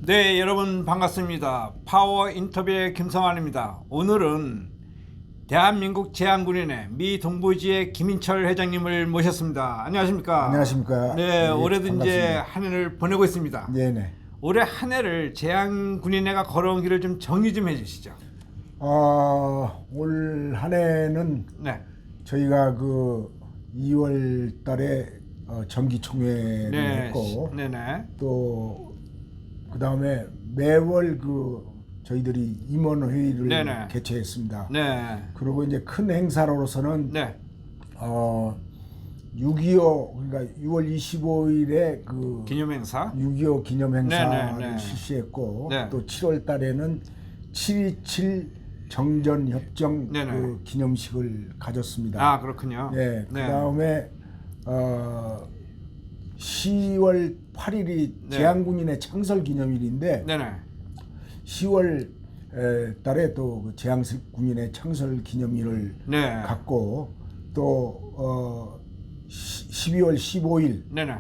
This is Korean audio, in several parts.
네, 여러분 반갑습니다. 파워 인터뷰의 김성환입니다. 오늘은 대한민국 제안군인회 미 동부지회 김인철 회장님을 모셨습니다. 안녕하십니까? 안녕하십니까? 네, 올해도 이제 반갑습니다. 한 해를 보내고 있습니다. 네네. 올해 한 해를 제안군인회가 걸어온 길을 좀 정리 좀 해주시죠. 올 한 해는 네, 저희가 그 2월 달에 정기총회를 네, 했고 네네, 또 그 다음에 매월 저희들이 임원회의를 네네. 개최했습니다. 네, 그리고 이제 큰 행사로서는 네, 6.25 그러니까 6월 25일에 그 기념행사. 6.25 기념 행사를 네네네. 실시했고 네. 또 7월 달에는 7.27 정전협정 네네. 그 기념식을 가졌습니다. 아, 그렇군요. 네. 네. 그다음에 10월 8일이 네. 제안군인의 창설 기념일인데 네네, 10월 달에 또 그 제안군인의 창설 기념일을 네, 갖고 또 12월 15일 네네.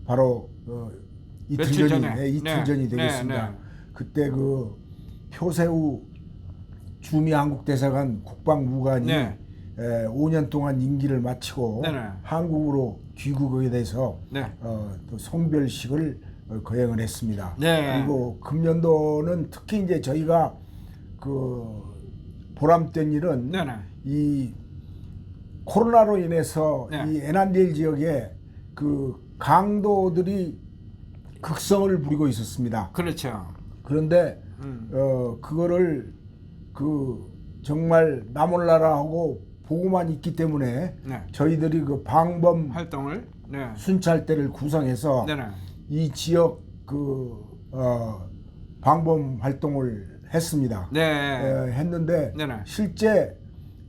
바로 이틀 며칠 전이 전에. 이틀 네. 전이 네, 되겠습니다. 네. 그때 그 표세우 주미 한국 대사관 국방무관이 네. 5년 동안 임기를 마치고 네네. 한국으로 귀국하게 돼서 네. 또 송별식을 거행을 했습니다. 네. 그리고 금년도는 특히 이제 저희가 그 보람된 일은 네네. 이 코로나로 인해서 네. 이 에난딜 지역에 그 강도들이 극성을 부리고 있었습니다. 그렇죠. 그런데 음. 그거를 그 정말 나몰라라하고 보고만 있기 때문에 네. 저희들이 그 방범 활동을. 네. 순찰대를 구성해서 네네. 이 지역 그 방범 활동을 했습니다. 네. 했는데 네네. 실제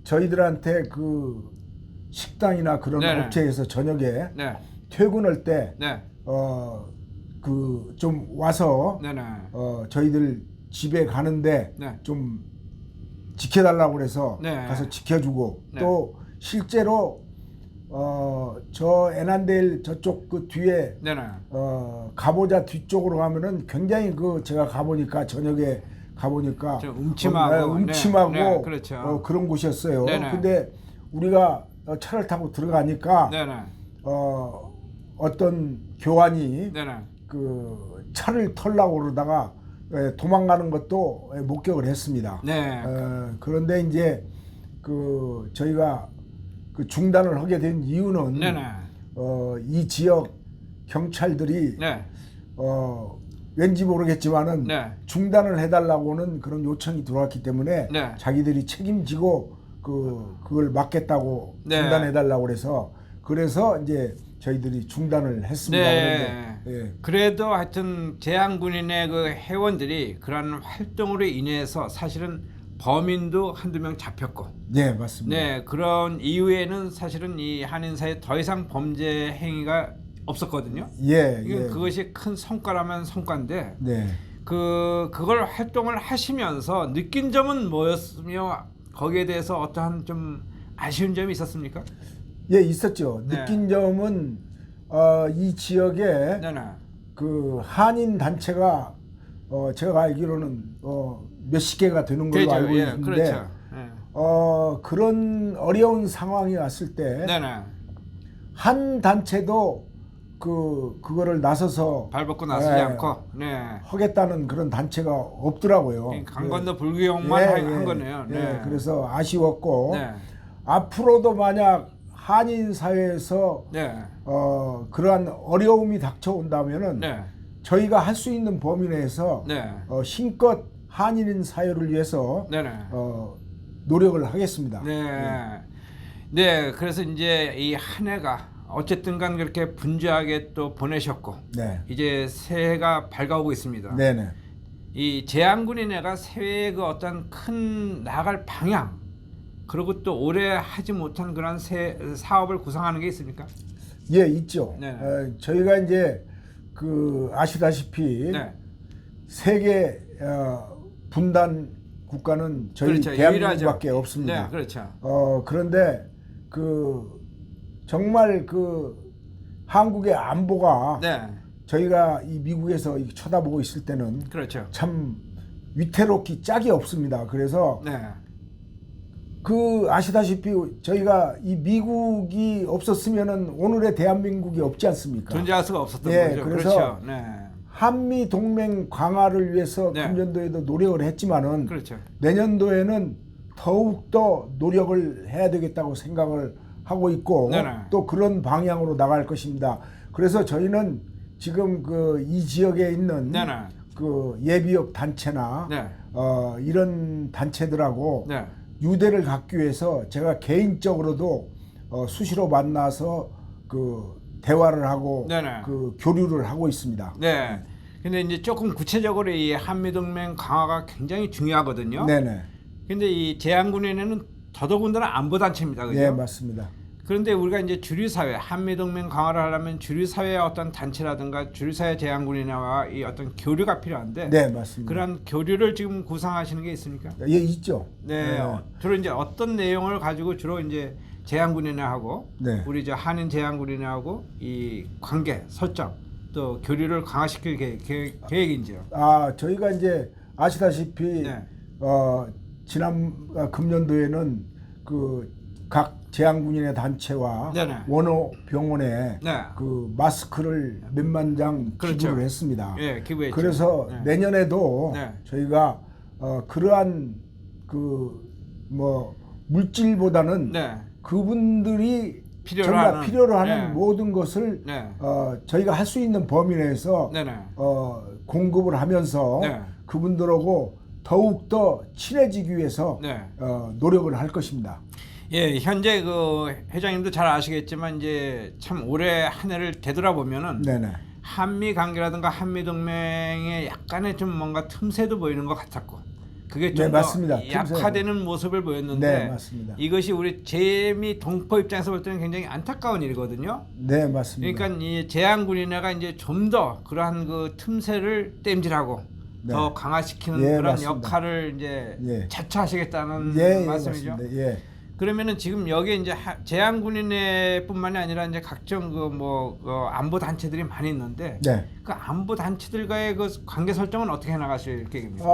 저희들한테 그 식당이나 그런 네네. 업체에서 저녁에 네. 퇴근할 때 네. 그 좀 와서 네네. 저희들 집에 가는데 네. 좀 지켜달라고 그래서 네. 가서 지켜주고 네. 또 실제로 저 에난델 저쪽 그 뒤에 네네. 가보자 뒤쪽으로 가면은 굉장히 그 제가 가보니까 저녁에 가보니까 좀 음침하고. 음침하고 네. 네. 그렇죠. 그런 곳이었어요. 네네. 근데 우리가 차를 타고 들어가니까 네네. 어떤 교환이 네네. 그 차를 털라고 그러다가 도망가는 것도 목격을 했습니다. 네. 그런데 이제 그 저희가 그 중단을 하게 된 이유는 네네. 이 지역 경찰들이 네. 왠지 모르겠지만은 네. 중단을 해달라고는 그런 요청이 들어왔기 때문에 네. 자기들이 책임지고 그걸 막겠다고 네. 중단해달라고 그래서 이제 저희들이 중단을 했습니다. 네. 그런데 예. 그래도 하여튼 제안군인의 그 회원들이 그런 활동으로 인해서 사실은 범인도 한두 명 잡혔고. 네, 맞습니다. 네, 그런 이후에는 사실은 이 한인사에 더 이상 범죄 행위가 없었거든요. 예, 이건 예. 그것이 큰 성과라면 성과인데 네. 그걸 활동을 하시면서 느낀 점은 뭐였으며 거기에 대해서 어떠한 좀 아쉬운 점이 있었습니까? 예, 있었죠. 네. 느낀 점은 이 지역에 네네. 그 한인 단체가 제가 알기로는 몇십 개가 되는 걸로 되죠. 알고 예, 있는데 그렇죠. 예. 그런 어려운 상황이 왔을 때 한 네네. 단체도 그거를 나서서 발벗고 나서지 예, 않고. 네. 하겠다는 그런 단체가 없더라고요. 강 건너 불구경만 한 거네요. 예, 네. 그래서 아쉬웠고 네. 앞으로도 만약 한인 사회에서 네. 그러한 어려움이 닥쳐온다면은 네. 저희가 할 수 있는 범위 내에서 네. 힘껏 한인 사회를 위해서 네네. 노력을 하겠습니다. 네. 네. 그래서 이제 이 한 해가 어쨌든 간 그렇게 분주하게 또 보내셨고 네. 이제 새해가 밝아오고 있습니다. 네네. 이 제안군인회가 새해의 그 어떤 큰 나아갈 방향 그리고 또 올해 하지 못한 그런 사업을 구상하는 게 있습니까? 예, 있죠. 네. 저희가 이제 그 아시다시피 네. 세계 분단 국가는 저희 그렇죠. 대한민국밖에 유일하죠. 없습니다. 네, 그렇죠. 그런데 정말 한국의 안보가 네. 저희가 이 미국에서 이렇게 쳐다보고 있을 때는 그렇죠. 참 위태롭기 짝이 없습니다. 그래서 네. 그 아시다시피 저희가 이 미국이 없었으면은 오늘의 대한민국이 없지 않습니까? 존재할 수가 없었던 예, 거죠. 그래서 그렇죠. 네. 한미 동맹 강화를 위해서 네. 금년도에도 노력을 했지만은 그렇죠. 내년도에는 더욱 더 노력을 해야 되겠다고 생각을 하고 있고 네네. 또 그런 방향으로 나갈 것입니다. 그래서 저희는 지금 그 이 지역에 있는 네네. 그 예비역 단체나 네. 이런 단체들하고 네. 유대를 갖기 위해서 제가 개인적으로도 수시로 만나서 그 대화를 하고 네네. 그 교류를 하고 있습니다. 네. 근데 이제 조금 구체적으로 이 한미동맹 강화가 굉장히 중요하거든요. 네네. 근데 이 제한군에는 더더군다나 안보단체입니다. 그죠? 네, 맞습니다. 그런데 우리가 이제 주류사회, 한미동맹 강화를 하려면 주류사회의 어떤 단체라든가 주류사회 제한군이나와 이 어떤 교류가 필요한데 네, 맞습니다. 그런 교류를 지금 구상하시는 게 있습니까? 예, 있죠. 네. 주로 이제 어떤 내용을 가지고 주로 이제 제한군이나하고 네. 우리 저 한인 제한군이나하고 이 관계 설정 또 교류를 강화시킬 계획인지요? 저희가 이제 아시다시피 네. 지난 금년도에는 그 각 제한군인의 단체와 네네. 원어 병원에 네. 그 마스크를 몇만 장 그렇죠. 기부를 했습니다. 예, 기부했죠. 그래서 네. 내년에도 네. 저희가 그러한 그 뭐 물질보다는 네. 그분들이 필요로 정말 하는, 필요로 하는 네. 모든 것을 네. 저희가 할 수 있는 범위 내에서 네네. 공급을 하면서 네. 그분들하고 더욱더 친해지기 위해서 네. 노력을 할 것입니다. 예, 현재 그 회장님도 잘 아시겠지만 이제 참 올해 한 해를 되돌아보면은 네네. 한미 관계라든가 한미 동맹에 약간의 좀 뭔가 틈새도 보이는 것 같았고 그게 네, 좀 더 맞습니다. 약화되는 모습을 보였는데 네, 맞습니다. 이것이 우리 재미 동포 입장에서 볼 때는 굉장히 안타까운 일이거든요. 네, 맞습니다. 그러니까 이 제한군인회가 이제 좀 더 그러한 그 틈새를 땜질하고 네. 더 강화시키는 예, 그런 맞습니다. 역할을 이제 예. 자처하시겠다는 예, 말씀이죠. 맞습니다. 예. 그러면은 지금 여기 이제 제한군인회뿐만이 아니라 이제 각종 안보 단체들이 많이 있는데 네. 그 안보 단체들과의 그 관계 설정은 어떻게 나가실 계획입니까?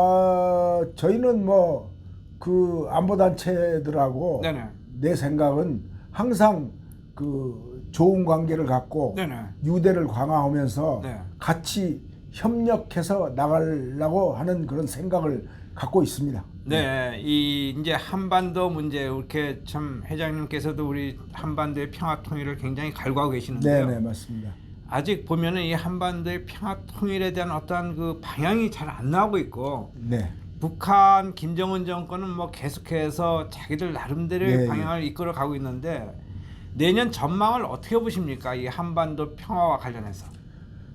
저희는 뭐 그 안보 단체들하고 네네. 내 생각은 항상 그 좋은 관계를 갖고 네네. 유대를 강화하면서 네. 같이 협력해서 나가려고 하는 그런 생각을 갖고 있습니다. 네, 이 이제 한반도 문제 이렇게 참 회장님께서도 우리 한반도의 평화 통일을 굉장히 갈구하고 계시는데요. 네, 맞습니다. 아직 보면은 이 한반도의 평화 통일에 대한 어떠한 그 방향이 잘 안 나오고 있고 네. 북한 김정은 정권은 뭐 계속해서 자기들 나름대로의 네, 방향을 이끌어 가고 있는데 내년 전망을 어떻게 보십니까? 이 한반도 평화와 관련해서.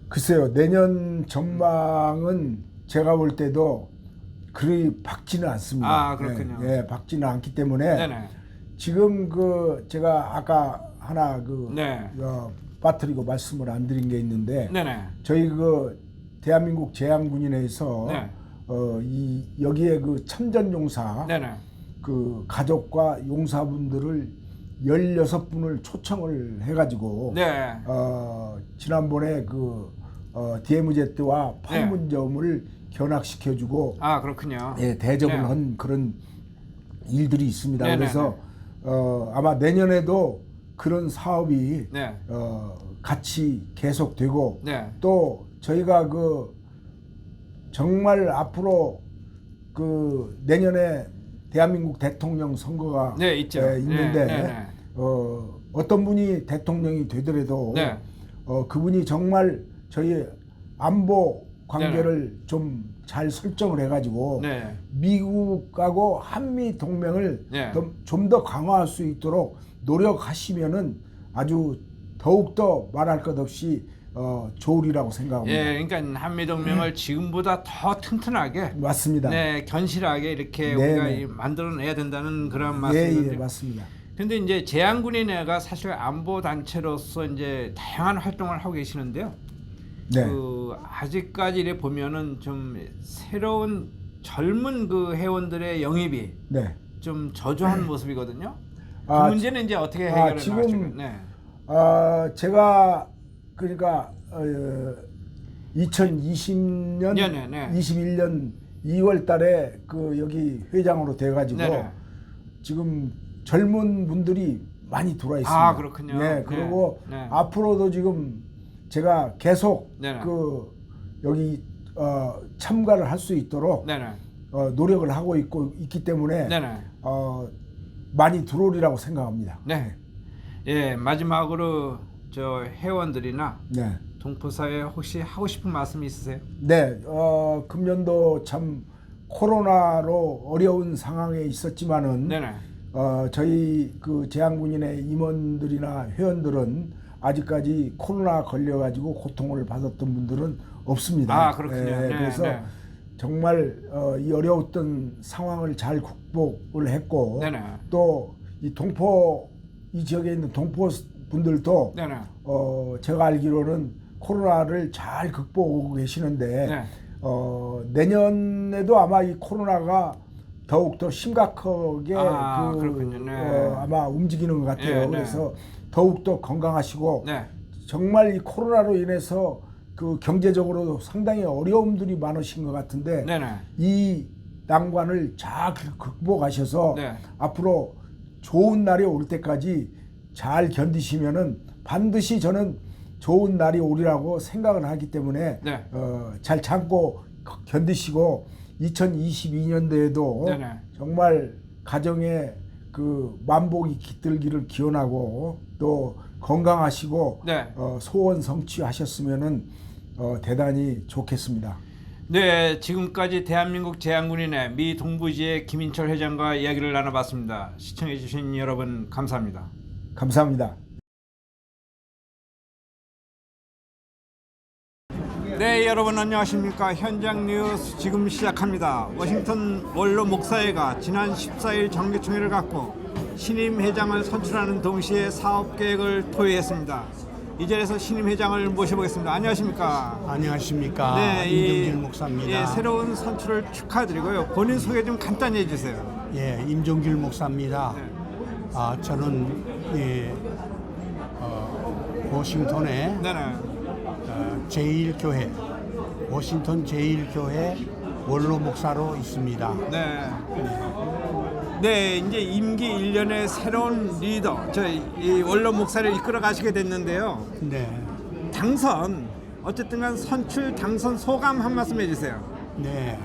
글쎄요, 내년 전망은 제가 볼 때도 그리 밝지는 않습니다. 아, 그렇군요. 예, 밝지는 않기 때문에 네네. 지금 그 제가 아까 하나 그 네. 빠뜨리고 말씀을 안 드린 게 있는데 네네. 저희 그 대한민국 제한군인회에서 네. 이 여기에 그 참전용사 네네. 그 가족과 용사분들을 16분을 초청을 해가지고 네. 지난번에 그 DMZ와 판문점을 견학시켜주고 아, 그렇군요. 예, 대접을 네. 한 그런 일들이 있습니다. 네네네. 그래서 아마 내년에도 그런 사업이 네. 같이 계속되고 네. 또 저희가 그 정말 앞으로 그 내년에 대한민국 대통령 선거가 네, 있죠. 있는데 네, 네, 네. 어떤 분이 대통령이 되더라도 네. 그분이 정말 저희 안보 관계를 좀 잘 설정을 해가지고 네. 미국하고 한미 동맹을 네. 좀 더 강화할 수 있도록 노력하시면은 아주 더욱더 말할 것 없이 좋으리라고 생각합니다. 예, 그러니까 한미 동맹을 지금보다 더 튼튼하게 맞습니다. 네, 견실하게 이렇게 네, 우리가 네. 만들어내야 된다는 그런 예, 말씀인데. 예, 맞습니다. 근데 이제 제한군인회가 사실 안보 단체로서 이제 다양한 활동을 하고 계시는데요. 네. 그 아직까지 이래 보면은 좀 새로운 젊은 그 회원들의 영입이 네. 좀 저조한 모습이거든요. 그 아, 문제는 이제 어떻게 해결해 지금 나가실까요? 네. 제가 그러니까 2020년, 네네네. 21년 2월 달에 그 여기 회장으로 돼가지고 네네. 지금 젊은 분들이 많이 들어와 있습니다. 아, 그렇군요. 네, 그리고 네. 앞으로도 지금 제가 계속 네네. 그 여기 참가를 할 수 있도록 네네. 노력을 하고 있기 때문에 네네. 많이 들어오리라고 생각합니다. 네. 예, 마지막으로 저 회원들이나 네. 동포사회 혹시 하고 싶은 말씀 있으세요? 네, 금년도 참 코로나로 어려운 상황에 있었지만은 네네. 저희 그 제한군인의 임원들이나 회원들은 아직까지 코로나 걸려가지고 고통을 받았던 분들은 없습니다. 아, 그렇군요. 네, 네, 그래서 네. 정말 이 어려웠던 상황을 잘 극복을 했고 네네. 또 이 동포 이 지역에 있는 동포 분들도 네네. 제가 알기로는 코로나를 잘 극복하고 계시는데 네. 내년에도 아마 이 코로나가 더욱 더 심각하게 그렇군요. 네. 아마 움직이는 것 같아요. 네, 네. 그래서 더욱 더 건강하시고 네. 정말 이 코로나로 인해서 그 경제적으로 상당히 어려움들이 많으신 것 같은데 네네. 이 난관을 잘 극복하셔서 네. 앞으로 좋은 날이 올 때까지 잘 견디시면은 반드시 저는 좋은 날이 오리라고 생각을 하기 때문에 네. 잘 참고 견디시고 2022년도에도 네네. 정말 가정에 그 만복이 깃들기를 기원하고 또 건강하시고 네. 소원 성취하셨으면은 대단히 좋겠습니다. 네, 지금까지 대한민국 제한군인의 미 동부지의 김인철 회장과 이야기를 나눠봤습니다. 시청해주신 여러분 감사합니다. 감사합니다. 네, 여러분 안녕하십니까. 현장 뉴스 지금 시작합니다. 워싱턴 원로 목사회가 지난 14일 정기총회를 갖고 신임 회장을 선출하는 동시에 사업 계획을 토의했습니다. 이 자리에서 신임 회장을 모셔보겠습니다. 안녕하십니까. 안녕하십니까. 네, 임종길 목사입니다. 예, 새로운 선출을 축하드리고요. 본인 소개 좀 간단히 해주세요. 예, 임종길 목사입니다. 네. 저는 워싱턴의 네네. 제1교회, 워싱턴 제1교회 원로 목사로 있습니다. 네. 네, 이제 임기 1년의 새로운 리더, 이 원로 목사를 이끌어 가시게 됐는데요. 네, 당선, 어쨌든 간 선출 당선 소감 한 말씀 해주세요. 네,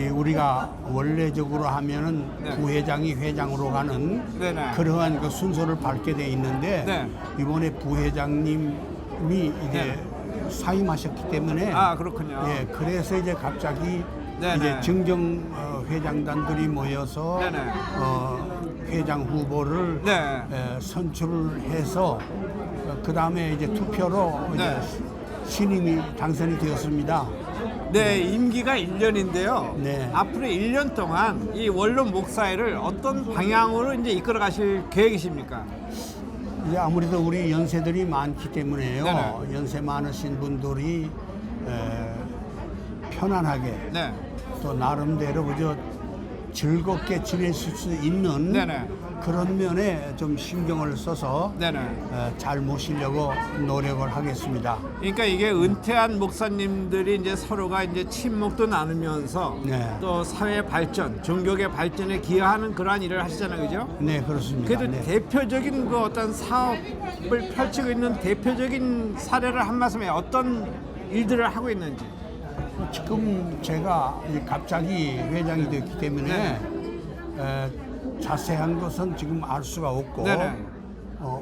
우리가 원래적으로 하면은 네. 부회장이 회장으로 가는 네네. 그러한 그 순서를 밟게 돼 있는데 네. 이번에 부회장님이 이제 사임하셨기 때문에 그렇군요. 예, 그래서 이제 갑자기 네네. 이제 증정 회장단들이 모여서 네네. 회장 후보를 네. 선출을 해서 그 다음에 이제 투표로 네. 이제 신임이 당선이 되었습니다. 네, 임기가 1년인데요. 네. 앞으로 1년 동안 이 원로 목사회를 어떤 방향으로 이제 이끌어 가실 계획이십니까? 이제 아무래도 우리 연세들이 많기 때문에요. 네네. 연세 많으신 분들이 편안하게 네. 또 나름대로 그저 즐겁게 지낼 수 있는 네네. 그런 면에 좀 신경을 써서 네네. 잘 모시려고 노력을 하겠습니다. 그러니까 이게 은퇴한 목사님들이 이제 서로가 이제 친목도 나누면서 네. 또 사회 발전, 종교계 발전에 기여하는 그러한 일을 하시잖아요, 그죠? 네, 그렇습니다. 그래도 네. 대표적인 그 어떤 사업을 펼치고 있는 대표적인 사례를 한 말씀에 어떤 일들을 하고 있는지. 지금 제가 갑자기 회장이 됐기 때문에 자세한 것은 지금 알 수가 없고 네네.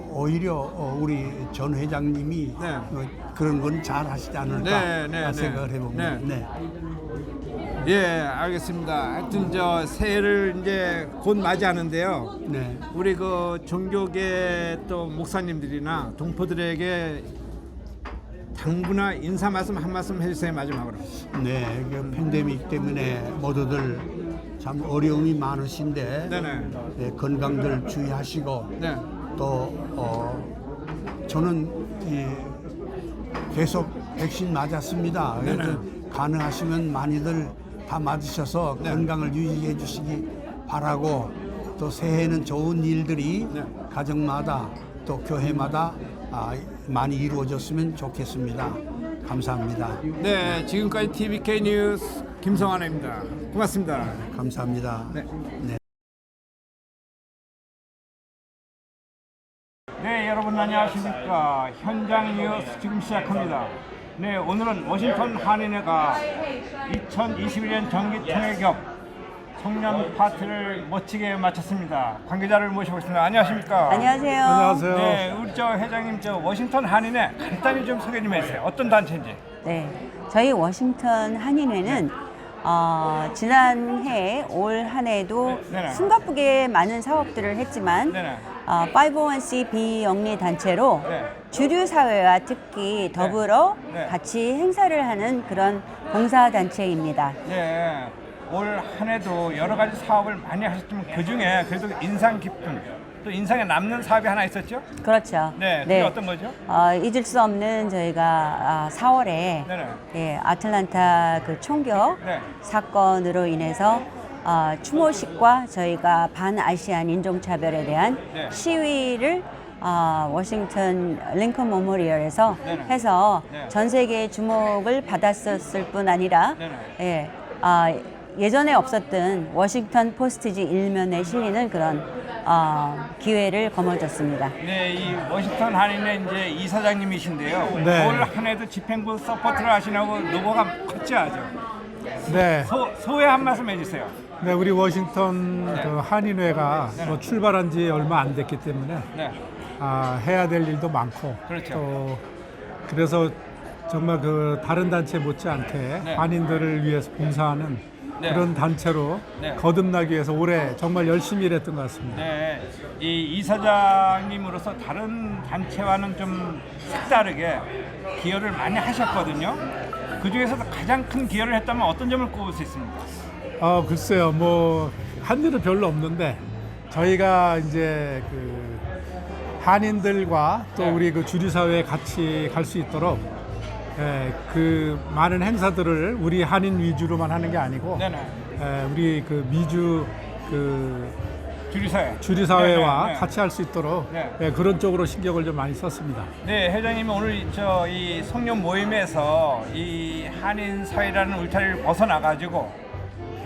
오히려 우리 전 회장님이 네. 그런 건 잘 하시지 않을까 네. 생각을 해봅니다. 네. 예, 알겠습니다. 하여튼 저 새해를 이제 곧 맞이하는데요. 네. 우리 그 종교계 또 목사님들이나 동포들에게 당부나 인사 말씀 한 말씀 해주세요, 마지막으로. 네, 그 팬데믹 때문에 모두들 참 어려움이 많으신데 네네. 네, 건강들 주의하시고 네. 또 저는 계속 백신 맞았습니다. 그래서 가능하시면 많이들 다 맞으셔서 네. 건강을 유지해 주시기 바라고 또 새해에는 좋은 일들이 네. 가정마다 또 교회마다 많이 이루어졌으면 좋겠습니다. 감사합니다. 네, 지금까지 TVK 뉴스 김성환입니다. 고맙습니다. 감사합니다. 네. 네. 네, 여러분 안녕하십니까. 현장 뉴스 지금 시작합니다. 네, 오늘은 워싱턴 한인회가 2021년 정기총회 겹 송년 파티를 멋지게 마쳤습니다. 관계자를 모시고 있습니다. 안녕하십니까. 안녕하세요. 네, 우리 저 회장님 저 워싱턴 한인회 간단히 좀 소개 좀 해주세요. 어떤 단체인지. 네, 저희 워싱턴 한인회는 지난해 올 한 해도 네네. 숨가쁘게 많은 사업들을 했지만 네네. 501c 비영리 단체로 네. 주류 사회와 특히 더불어 네. 같이 행사를 하는 그런 봉사 단체입니다. 네, 올 한 해도 여러 가지 사업을 많이 하셨지만 그 중에 그래도 인상 깊은 또 인상에 남는 사업이 하나 있었죠? 그렇죠. 네, 그게 어떤 거죠? 잊을 수 없는 저희가 4월에 네네. 예, 아틀란타 그 총격 네. 사건으로 인해서 추모식과 저희가 반아시안 인종차별에 대한 네. 시위를 워싱턴 링컨 모모리얼에서 네네. 해서 네. 전 세계의 주목을 받았었을 뿐 아니라 네네. 예, 예전에 없었던 워싱턴 포스트지 일면에 실리는 그런 기회를 거머쥐었습니다. 네, 이 워싱턴 한인회 이제 이사장님이신데요. 네. 올 한 해도 집행부 서포트를 하시냐고 노고가 컸지 아주. 네. 소회 한 말씀 해주세요. 네, 우리 워싱턴 그 한인회가 뭐 출발한 지 얼마 안 됐기 때문에 네, 해야 될 일도 많고 그렇죠. 또 그래서 정말 그 다른 단체 못지않게 네. 한인들을 위해서 봉사하는 네. 그런 단체로 네. 거듭나기 위해서 올해 정말 열심히 일했던 것 같습니다. 네, 이 이사장님으로서 다른 단체와는 좀 색다르게 기여를 많이 하셨거든요. 그 중에서도 가장 큰 기여를 했다면 어떤 점을 꼽을 수 있습니까? 글쎄요, 뭐 한 일은 별로 없는데 저희가 이제 그 한인들과 또 네. 우리 그 주류 사회에 같이 갈 수 있도록 그 많은 행사들을 우리 한인 위주로만 하는 게 아니고 네네. 우리 그 미주 그 주류사회. 주류 사회와 네, 네, 네. 같이 할 수 있도록 네. 그런 쪽으로 신경을 좀 많이 썼습니다. 네, 회장님이 오늘 저 이 송년 모임에서 이 한인 사회라는 울타리를 벗어나가지고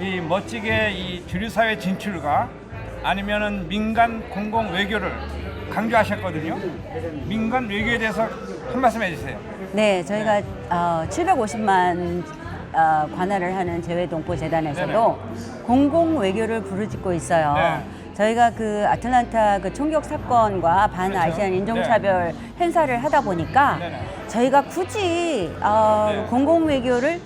이 멋지게 이 주류 사회 진출과 아니면은 민간 공공 외교를 강조하셨거든요. 민간 외교에 대해서 한 말씀 해주세요. 네, 저희가 750만 관할을 하는 재외동포재단에서도 공공 외교를 부르짖고 있어요. 네. 저희가 그 아틀란타 그 총격 사건과 반아시안 그렇죠. 인종차별 행사를 하다 보니까 네네. 저희가 굳이 네. 공공 외교를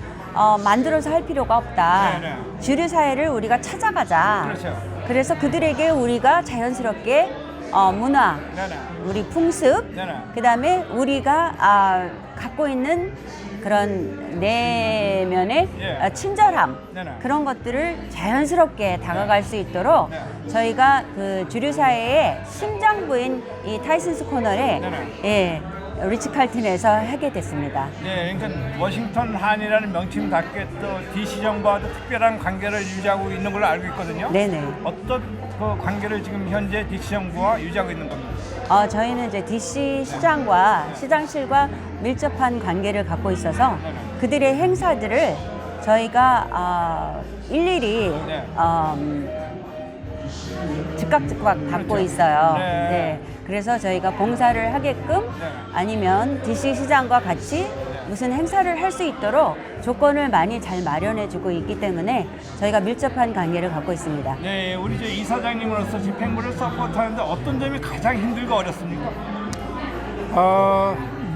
만들어서 할 필요가 없다. 네네. 주류 사회를 우리가 찾아가자. 그렇죠. 그래서 그들에게 우리가 자연스럽게 문화, 네네. 우리 풍습, 네네. 그다음에 우리가 갖고 있는 그런 내면의 예. 친절함 네네. 그런 것들을 자연스럽게 다가갈 수 있도록 네. 저희가 그 주류 사회의 심장부인 이 타이슨스 코너에 네네. 리치 칼튼에서 하게 됐습니다. 네, 그러니까 워싱턴 한이라는 명칭답게 또 DC 정부와도 특별한 관계를 유지하고 있는 걸로 알고 있거든요. 네네. 어떤 그 관계를 지금 현재 DC 정부와 유지하고 있는 겁니다. 저희는 이제 DC 시장과 시장실과 밀접한 관계를 갖고 있어서 그들의 행사들을 저희가 일일이 네. 즉각 받고 그렇죠. 있어요. 네. 네. 그래서 저희가 봉사를 하게끔 네. 아니면 DC 시장과 같이 무슨 행사를 할 수 있도록 조건을 많이 잘 마련해주고 있기 때문에 저희가 밀접한 관계를 갖고 있습니다. 네, 우리 저 이사장님으로서 집행부를 서포트하는데 어떤 점이 가장 힘들고 어렵습니까?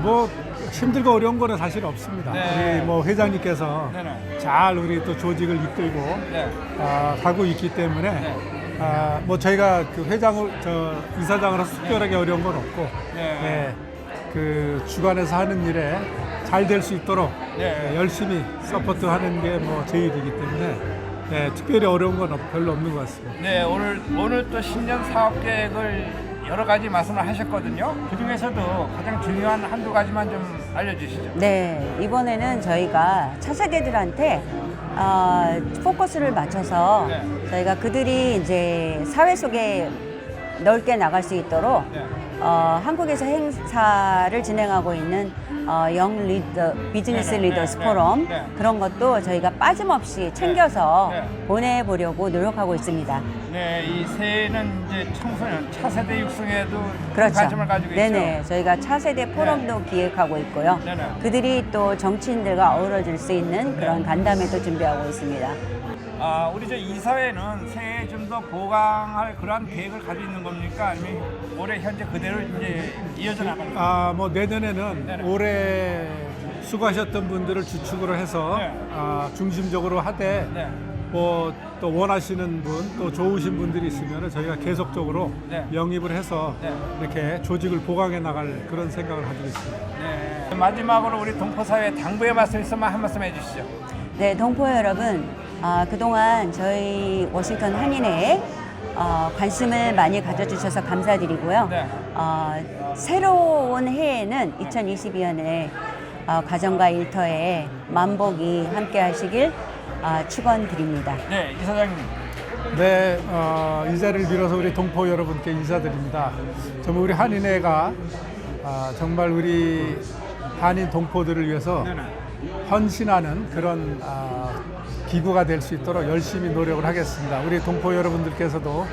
뭐 힘들고 어려운 거는 사실 없습니다. 네. 우리 뭐 회장님께서 네네. 잘 우리 또 조직을 이끌고 네. 가고 있기 때문에 네. 뭐 저희가 그 회장을 이사장으로서 특별하게 어려운 건 없고 네. 그 주관에서 하는 일에 잘 될 수 있도록 네. 열심히 서포트하는 게 뭐 제 일이기 때문에 특별히 어려운 건 별로 없는 것 같습니다. 네, 오늘 또 신년 사업 계획을 여러 가지 말씀을 하셨거든요. 그 중에서도 가장 중요한 한두 가지만 좀 알려주시죠. 네, 이번에는 저희가 차세대들한테 포커스를 맞춰서 네. 저희가 그들이 이제 사회 속에 넓게 나갈 수 있도록 네. 한국에서 행사를 진행하고 있는 영 리더 비즈니스 네네, 리더스 네, 포럼 네. 그런 것도 저희가 빠짐없이 챙겨서 네. 보내보려고 노력하고 있습니다. 네, 이 새해는 이제 청소년 차세대 육성에도 그렇죠. 관심을 가지고 네네. 있죠. 저희가 차세대 포럼도 기획하고 있고요. 네네. 그들이 또 정치인들과 어우러질 수 있는 그런 간담회도 준비하고 있습니다. 우리 저 이사회는 새해에 좀 더 보강할 그러한 계획을 가지고 있는 겁니까? 아니면 올해 현재 그대로 이제 이어져 나갑니까? 뭐 내년에는 네네. 올해 수고하셨던 분들을 주축으로 해서 네. 중심적으로 하되 네. 뭐 또 원하시는 분, 또 좋으신 분들이 있으면 저희가 계속적으로 네. 영입을 해서 네. 이렇게 조직을 보강해 나갈 그런 생각을 가지고 있습니다. 네. 마지막으로 우리 동포사회 당부의 말씀 있으면 한 말씀 해주시죠. 네, 동포 여러분, 그동안 저희 워싱턴 한인회에 관심을 많이 가져주셔서 감사드리고요. 네. 새로운 해에는 2022년에 가정과 일터에 만복이 함께 하시길 축원드립니다. 네, 이사장님. 네, 이 자리를 빌어서 우리 동포 여러분께 인사드립니다. 정말 우리 한인회가 정말 우리 한인 동포들을 위해서 네네. 헌신하는 그런 기구가 될 수 있도록 열심히 노력을 하겠습니다. 우리 동포 여러분들께서도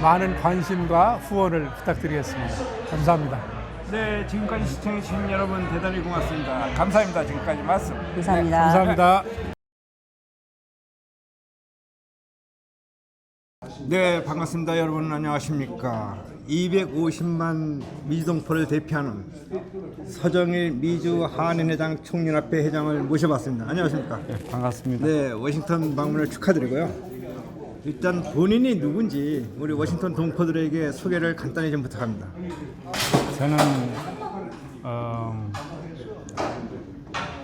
많은 관심과 후원을 부탁드리겠습니다. 감사합니다. 네, 지금까지 시청해주신 여러분 대단히 고맙습니다. 감사합니다. 지금까지 말씀. 감사합니다. 감사합니다. 네, 반갑습니다. 여러분 안녕하십니까. 250만 미주동포를 대표하는 서정일 미주 한인회장 총연합회 회장을 모셔봤습니다. 안녕하십니까. 반갑습니다. 네, 워싱턴 방문을 축하드리고요. 일단 본인이 누군지 우리 워싱턴 동포들에게 소개를 간단히 좀 부탁합니다. 저는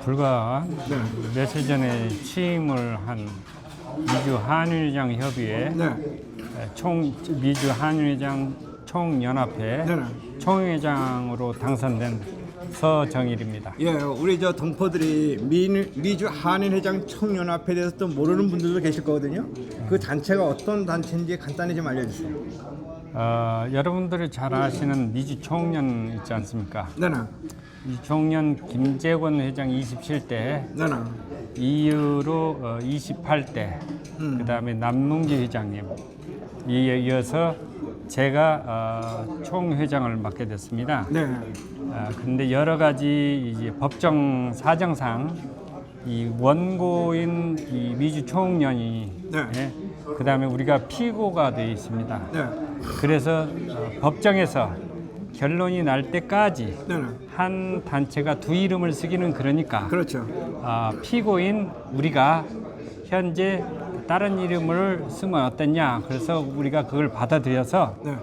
불과 며칠 전에 취임을 한 미주 한인회장 협의회 네, 미주 한인회장 총연합회 네네. 총회장으로 당선된 서정일입니다. 예, 우리 저 동포들이 미주 한인회장 총연합회에 대해서 또 모르는 분들도 계실 거거든요. 그 단체가 어떤 단체인지 간단히 좀 알려주세요. 여러분들이 잘 아시는 미주 총연 있지 않습니까? 네네, 이 총연 김재권 회장 27대, 네네. 이후로 28대, 그다음에 남문기 회장님 이어서 제가 총회장을 맡게 됐습니다. 네, 근데 여러 가지 이제 법정 사정상 이 원고인 이 미주 총연이 네. 그다음에 우리가 피고가 되어 있습니다. 네, 그래서 법정에서 결론이 날 때까지 네네. 한 단체가 두 이름을 쓰기는 그러니까 그렇죠. 피고인 우리가 현재 다른 이름을 쓰면 어떠냐, 그래서 우리가 그걸 받아들여서 네,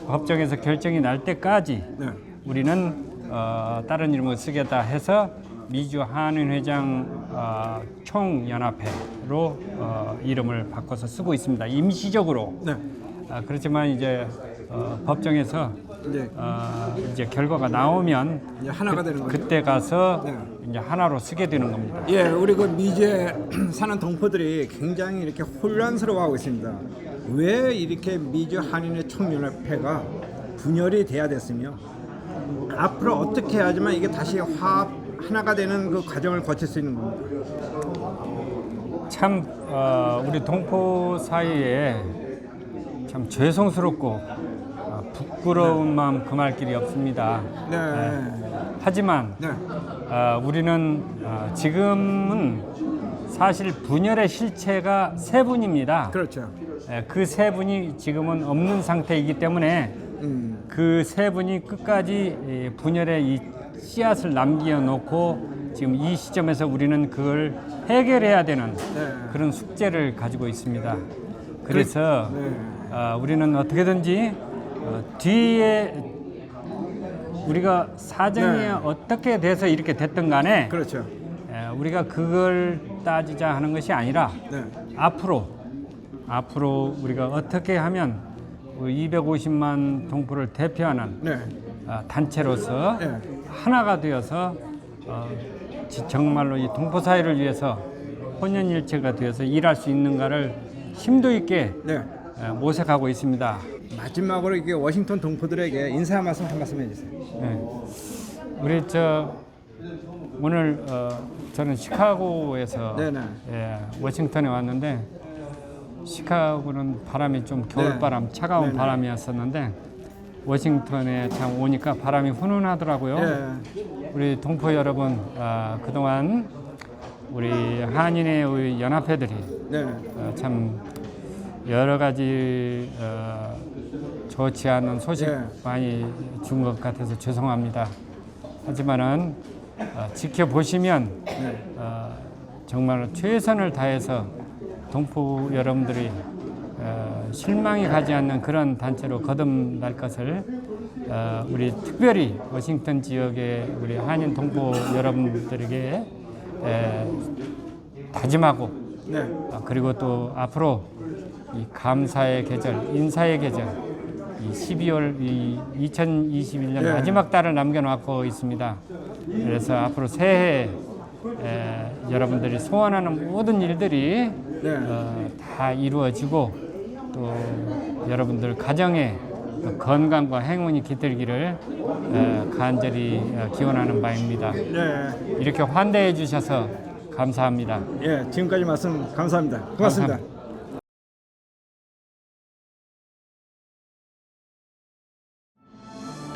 법정에서 결정이 날 때까지 네. 우리는 다른 이름을 쓰겠다 해서 미주 한인회장 총연합회로 이름을 바꿔서 쓰고 있습니다. 임시적으로. 네. 그렇지만 이제 법정에서 이제 이제 결과가 나오면 이제 하나가 되는 거죠. 그때 가서 네. 이제 하나로 쓰게 되는 겁니다. 예, 우리 그 미주에 사는 동포들이 굉장히 이렇게 혼란스러워하고 있습니다. 왜 이렇게 미주 한인회 총연합회가 분열이 돼야 됐으며 앞으로 어떻게 해야지만 이게 다시 화합 하나가 되는 그 과정을 거칠 수 있는 겁니다. 참 우리 동포 사이에 참 죄송스럽고 부끄러운 마음 금할 길이 없습니다. 네, 하지만 네, 우리는 지금은 사실 분열의 실체가 세 분입니다. 그렇죠. 그 세 분이 지금은 없는 상태이기 때문에 그 세 분이 끝까지 분열의 이 씨앗을 남겨놓고 지금 이 시점에서 우리는 그걸 해결해야 되는 네. 그런 숙제를 가지고 있습니다. 그래서 네. 우리는 어떻게든지 뒤에 우리가 사정이 네. 어떻게 돼서 이렇게 됐든 간에 그렇죠. 우리가 그걸 따지자 하는 것이 아니라 네, 앞으로 우리가 어떻게 하면 250만 동포를 대표하는 네, 단체로서 네. 하나가 되어서 정말로 이 동포 사회를 위해서 혼연일체가 되어서 일할 수 있는가를 심도 있게 네. 모색하고 있습니다. 마지막으로 이게 워싱턴 동포들에게 인사 말씀 한 말씀 해주세요. 네. 우리 저 오늘 저는 시카고에서 네네. 워싱턴에 왔는데 시카고는 바람이 좀 겨울바람, 차가운 네네. 바람이었었는데 워싱턴에 참 오니까 바람이 훈훈하더라고요. 우리 동포 여러분, 그동안 우리 한인의 우리 연합회들이 참 여러 가지 좋지 않은 소식 많이 준 것 같아서 죄송합니다. 하지만은 지켜보시면 정말 최선을 다해서 동포 여러분들이 실망이 가지 않는 그런 단체로 거듭날 것을 우리 특별히 워싱턴 지역의 우리 한인 동포 여러분들에게 다짐하고 그리고 또 앞으로 이 감사의 계절, 인사의 계절, 이 12월 2021년 마지막 달을 남겨놓고 있습니다. 그래서 앞으로 새해 여러분들이 소원하는 모든 일들이 다 이루어지고 또 여러분들 가정에 또 건강과 행운이 깃들기를 간절히 기원하는 바입니다. 이렇게 환대해 주셔서 감사합니다. 지금까지 말씀 감사합니다. 고맙습니다. 감사합니다.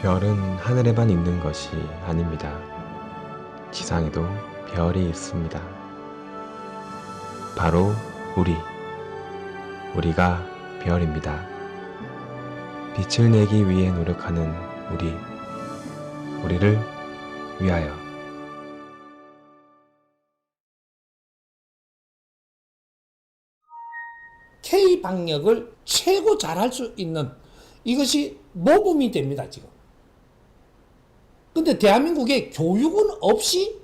별은 하늘에만 있는 것이 아닙니다. 지상에도 별이 있습니다. 바로 우리가 별입니다. 빛을 내기 위해 노력하는 우리를 위하여. K-방역을 최고 잘할 수 있는 이것이 모범이 됩니다, 지금. 근데 대한민국에 교육은 없이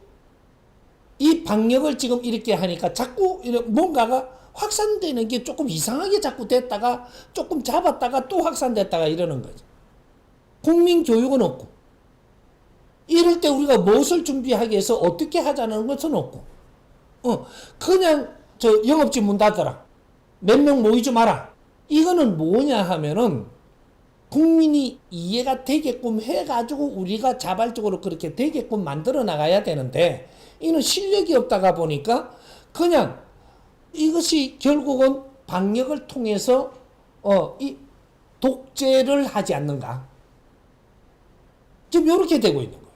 이 방역을 지금 이렇게 하니까 자꾸 뭔가가 확산되는 게 조금 이상하게 자꾸 됐다가 조금 잡았다가 또 확산됐다가 이러는 거죠. 국민 교육은 없고, 이럴 때 우리가 무엇을 준비하기 위해서 어떻게 하자는 것은 없고, 그냥 영업직 문 닫아라, 몇 명 모이지 마라, 이거는 뭐냐 하면은 국민이 이해가 되게끔 해가지고 우리가 자발적으로 그렇게 되게끔 만들어 나가야 되는데, 이는 실력이 없다가 보니까 그냥 이것이 결국은 방역을 통해서 이 독재를 하지 않는가, 지금 이렇게 되고 있는 거예요.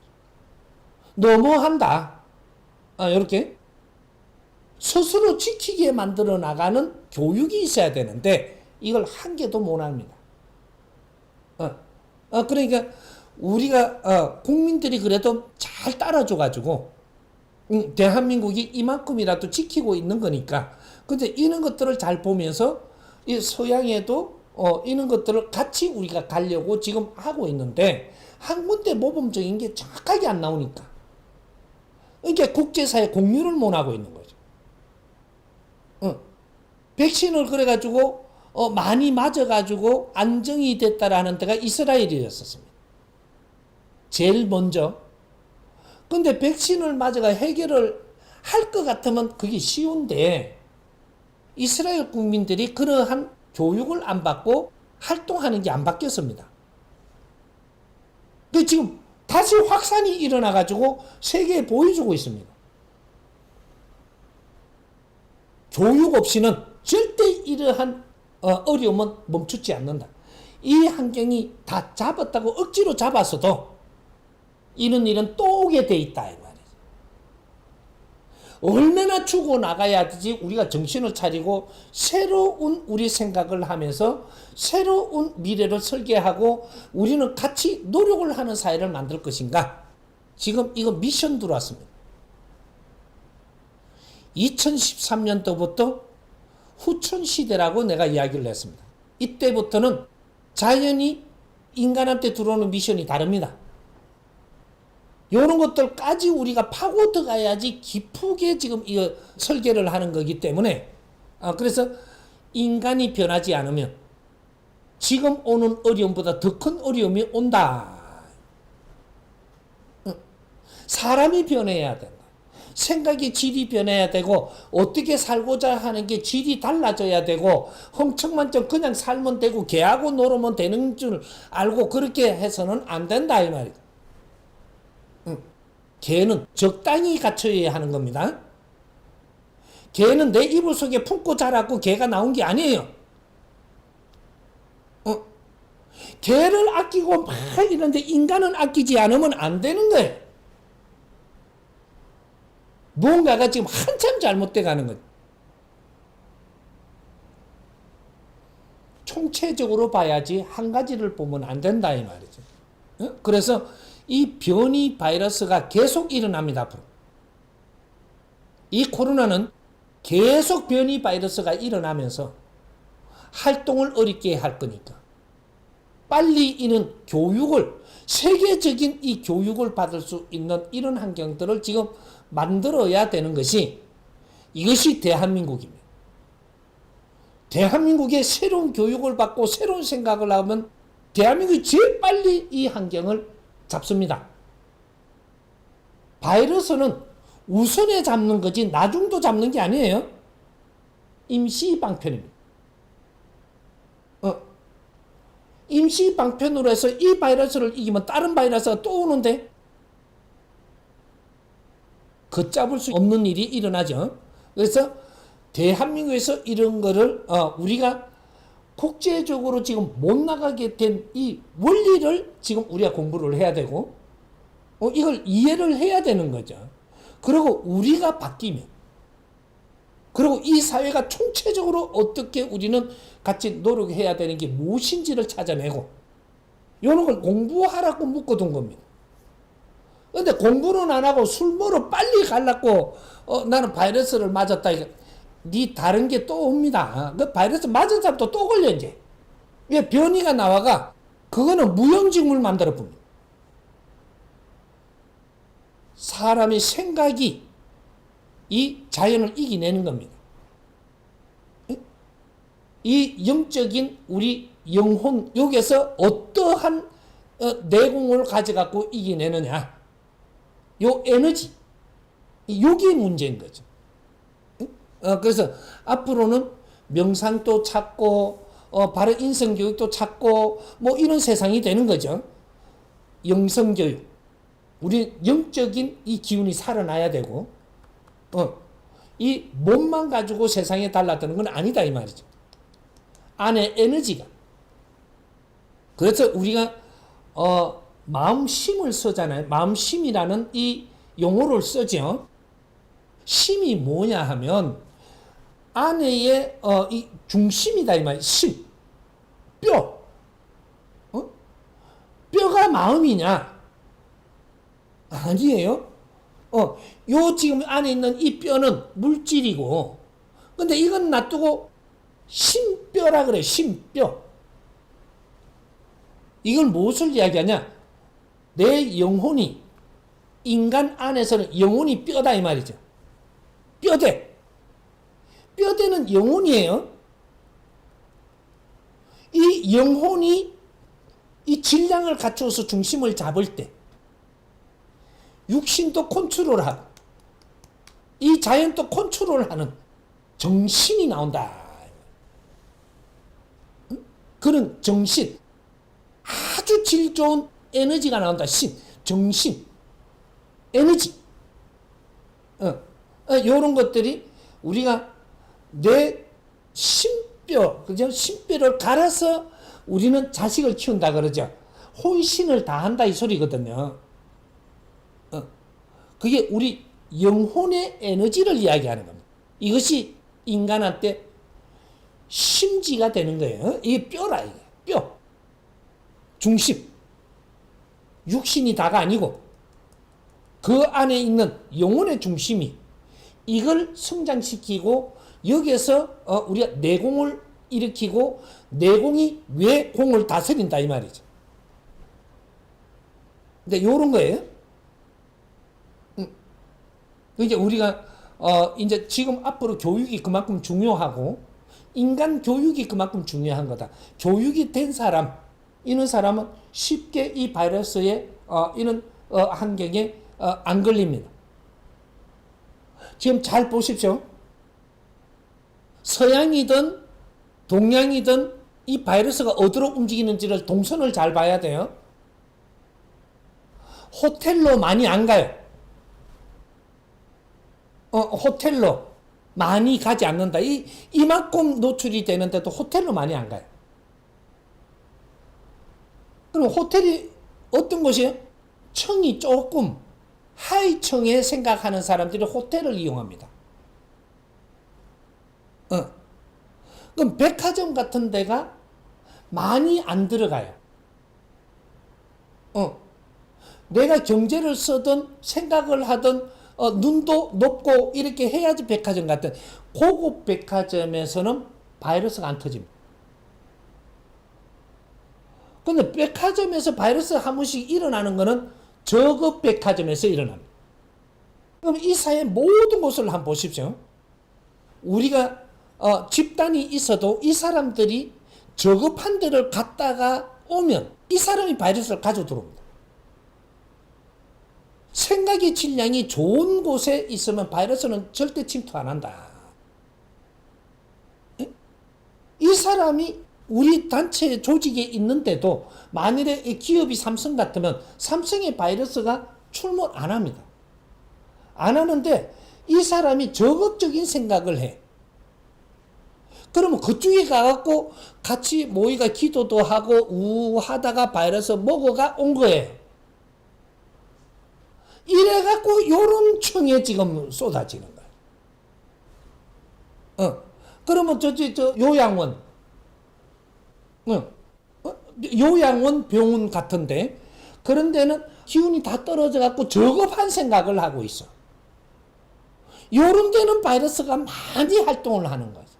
너무한다. 이렇게 스스로 지키게 만들어 나가는 교육이 있어야 되는데 이걸 한 개도 못 합니다. 그러니까 우리가 국민들이 그래도 잘 따라줘가지고 대한민국이 이만큼이라도 지키고 있는 거니까. 근데 이런 것들을 잘 보면서 이 서양에도 이런 것들을 같이 우리가 가려고 지금 하고 있는데 한 군데 모범적인 게 정확하게 안 나오니까. 그러니까 국제사회 공유를 못 하고 있는 거죠. 백신을 그래가지고 많이 맞아가지고 안정이 됐다라는 데가 이스라엘이었습니다. 제일 먼저. 근데 백신을 맞아가 해결을 할 것 같으면 그게 쉬운데 이스라엘 국민들이 그러한 교육을 안 받고 활동하는 게 안 바뀌었습니다. 근데 지금 다시 확산이 일어나가지고 세계에 보여주고 있습니다. 교육 없이는 절대 이러한 어려움은 멈추지 않는다. 이 환경이 다 잡았다고 억지로 잡았어도 이런 일은 또 오게 돼 있다 이 말이죠. 얼마나 죽어 나가야지 우리가 정신을 차리고 새로운 우리 생각을 하면서 새로운 미래를 설계하고 우리는 같이 노력을 하는 사회를 만들 것인가. 지금 이거 미션 들어왔습니다. 2013년도부터 후천시대라고 내가 이야기를 했습니다. 이때부터는 자연히 인간한테 들어오는 미션이 다릅니다. 이런 것들까지 우리가 파고 들어가야지 깊게 지금 이거 설계를 하는 거기 때문에 그래서 인간이 변하지 않으면 지금 오는 어려움보다 더 큰 어려움이 온다. 사람이 변해야 된다. 생각의 질이 변해야 되고 어떻게 살고자 하는 게 질이 달라져야 되고 흥청만청 그냥 살면 되고 개하고 놀으면 되는 줄 알고 그렇게 해서는 안 된다 이 말이다. 개는 적당히 갖춰야 하는 겁니다. 개는 내 이불 속에 품고 자라고 개가 나온 게 아니에요. 개를 아끼고 막 이런데 인간은 아끼지 않으면 안 되는 거예요. 무언가가 지금 한참 잘못돼 가는 거죠. 총체적으로 봐야지 한 가지를 보면 안 된다 이 말이죠. 그래서 이 변이 바이러스가 계속 일어납니다. 앞으로. 이 코로나는 계속 변이 바이러스가 일어나면서 활동을 어렵게 할 거니까 빨리 이는 교육을, 세계적인 이 교육을 받을 수 있는 이런 환경들을 지금 만들어야 되는 것이, 이것이 대한민국입니다. 대한민국의 새로운 교육을 받고 새로운 생각을 하면 대한민국이 제일 빨리 이 환경을 잡습니다. 바이러스는 우선에 잡는 거지 나중도 잡는 게 아니에요. 임시 방편입니다. 임시 방편으로 해서 이 바이러스를 이기면 다른 바이러스가 또 오는데 걷잡을 수 없는 일이 일어나죠. 그래서 대한민국에서 이런 거를 우리가 국제적으로 지금 못 나가게 된 이 원리를 지금 우리가 공부를 해야 되고 이걸 이해를 해야 되는 거죠. 그리고 우리가 바뀌면, 그리고 이 사회가 총체적으로 어떻게 우리는 같이 노력해야 되는 게 무엇인지를 찾아내고 이런 걸 공부하라고 묶어둔 겁니다. 근데 공부는 안 하고 술 먹으러 빨리 가려고 나는 바이러스를 맞았다. 네 다른 게 또 옵니다. 그 바이러스 맞은 사람도 또 걸려 이제. 왜 변이가 나와가 그거는 무용지물 만들어 봅니다. 사람의 생각이 이 자연을 이기내는 겁니다. 이 영적인 우리 영혼, 여기서 어떠한 내공을 가져갖고 이기내느냐. 요 에너지. 요게 문제인 거죠. 그래서 앞으로는 명상도 찾고, 바른 인성교육도 찾고, 뭐 이런 세상이 되는 거죠. 영성교육. 우리 영적인 이 기운이 살아나야 되고, 이 몸만 가지고 세상에 달라드는 건 아니다 이 말이죠. 안에 에너지가. 그래서 우리가 마음심을 쓰잖아요. 마음심이라는 이 용어를 쓰죠. 심이 뭐냐 하면 안에의 이 중심이다 이 말이에요. 심, 뼈. 뼈가 마음이냐? 아니에요. 요 지금 안에 있는 이 뼈는 물질이고, 근데 이건 놔두고 심뼈라 그래. 심뼈. 이걸 무엇을 이야기하냐? 내 영혼이, 인간 안에서는 영혼이 뼈다 이 말이죠. 뼈대. 뼈대는 영혼이에요. 이 영혼이 이 질량을 갖춰서 중심을 잡을 때 육신도 컨트롤하고 이 자연도 컨트롤하는 정신이 나온다. 그런 정신, 아주 질 좋은 에너지가 나온다. 신, 정신, 에너지. 이런 것들이 우리가 내 심뼈, 그죠? 심뼈를 갈아서 우리는 자식을 키운다 그러죠. 혼신을 다한다 이 소리거든요. 그게 우리 영혼의 에너지를 이야기하는 겁니다. 이것이 인간한테 심지가 되는 거예요. 이게 뼈라, 이게. 뼈. 중심. 육신이 다가 아니고 그 안에 있는 영혼의 중심이 이걸 성장시키고 여기에서 우리가 내공을 일으키고 내공이 왜 공을 다스린다 이 말이죠. 근데 이런 거예요. 이제 우리가 이제 지금 앞으로 교육이 그만큼 중요하고 인간 교육이 그만큼 중요한 거다. 교육이 된 사람, 이런 사람은 쉽게 이 바이러스에 이런 환경에 안 걸립니다. 지금 잘 보십시오. 서양이든 동양이든 이 바이러스가 어디로 움직이는지를 동선을 잘 봐야 돼요. 호텔로 많이 안 가요. 호텔로 많이 가지 않는다. 이만큼 노출이 되는데도 호텔로 많이 안 가요. 그럼 호텔이 어떤 곳이에요? 층이 조금 하이층에 생각하는 사람들이 호텔을 이용합니다. 그럼 백화점 같은 데가 많이 안 들어가요. 내가 경제를 쓰든 생각을 하든 눈도 높고 이렇게 해야지 백화점 같은 고급 백화점에서는 바이러스가 안 터집니다. 근데 백화점에서 바이러스 한 번씩 일어나는 거는 저급 백화점에서 일어납니다. 그럼 이 사회 모든 곳을 한번 보십시오. 우리가 집단이 있어도 이 사람들이 저급한 데를 갔다가 오면 이 사람이 바이러스를 가져 들어옵니다. 생각의 질량이 좋은 곳에 있으면 바이러스는 절대 침투 안 한다. 이 사람이 우리 단체 조직에 있는데도 만일에 이 기업이 삼성 같으면 삼성의 바이러스가 출몰 안 합니다. 안 하는데 이 사람이 적극적인 생각을 해. 그러면 그쪽에 가갖고 같이 모이가 기도도 하고 하다가 바이러스 먹어가 온 거예요. 이래갖고 요런 층에 지금 쏟아지는 거예요. 그러면 저 요양원, 요양원 병원 같은데 그런 데는 기운이 다 떨어져갖고 저급한 생각을 하고 있어. 요런 데는 바이러스가 많이 활동을 하는 거죠.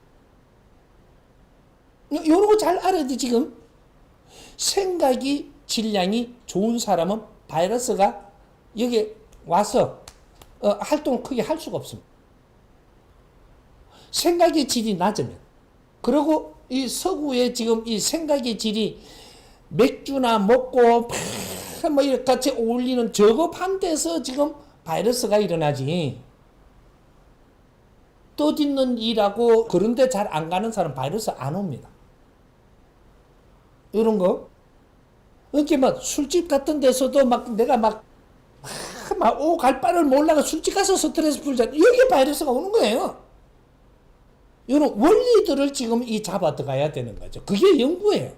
요런 거 잘 알아야 돼. 지금 생각이 질량이 좋은 사람은 바이러스가 여기 와서 활동을 크게 할 수가 없습니다. 생각의 질이 낮으면. 그리고 이 서구에 지금 이 생각의 질이 맥주나 먹고 뭐 이렇게 같이 어울리는 저급한 데서 지금 바이러스가 일어나지. 떠짓는 일하고 그런 데 잘 안 가는 사람 바이러스 안 옵니다. 이런 거. 이렇게 막 술집 같은 데서도 막 내가 막 갈 바를 몰라가 술집 가서 스트레스 풀자. 여기 바이러스가 오는 거예요. 이런 원리들을 지금 잡아 들어가야 되는 거죠. 그게 연구예요.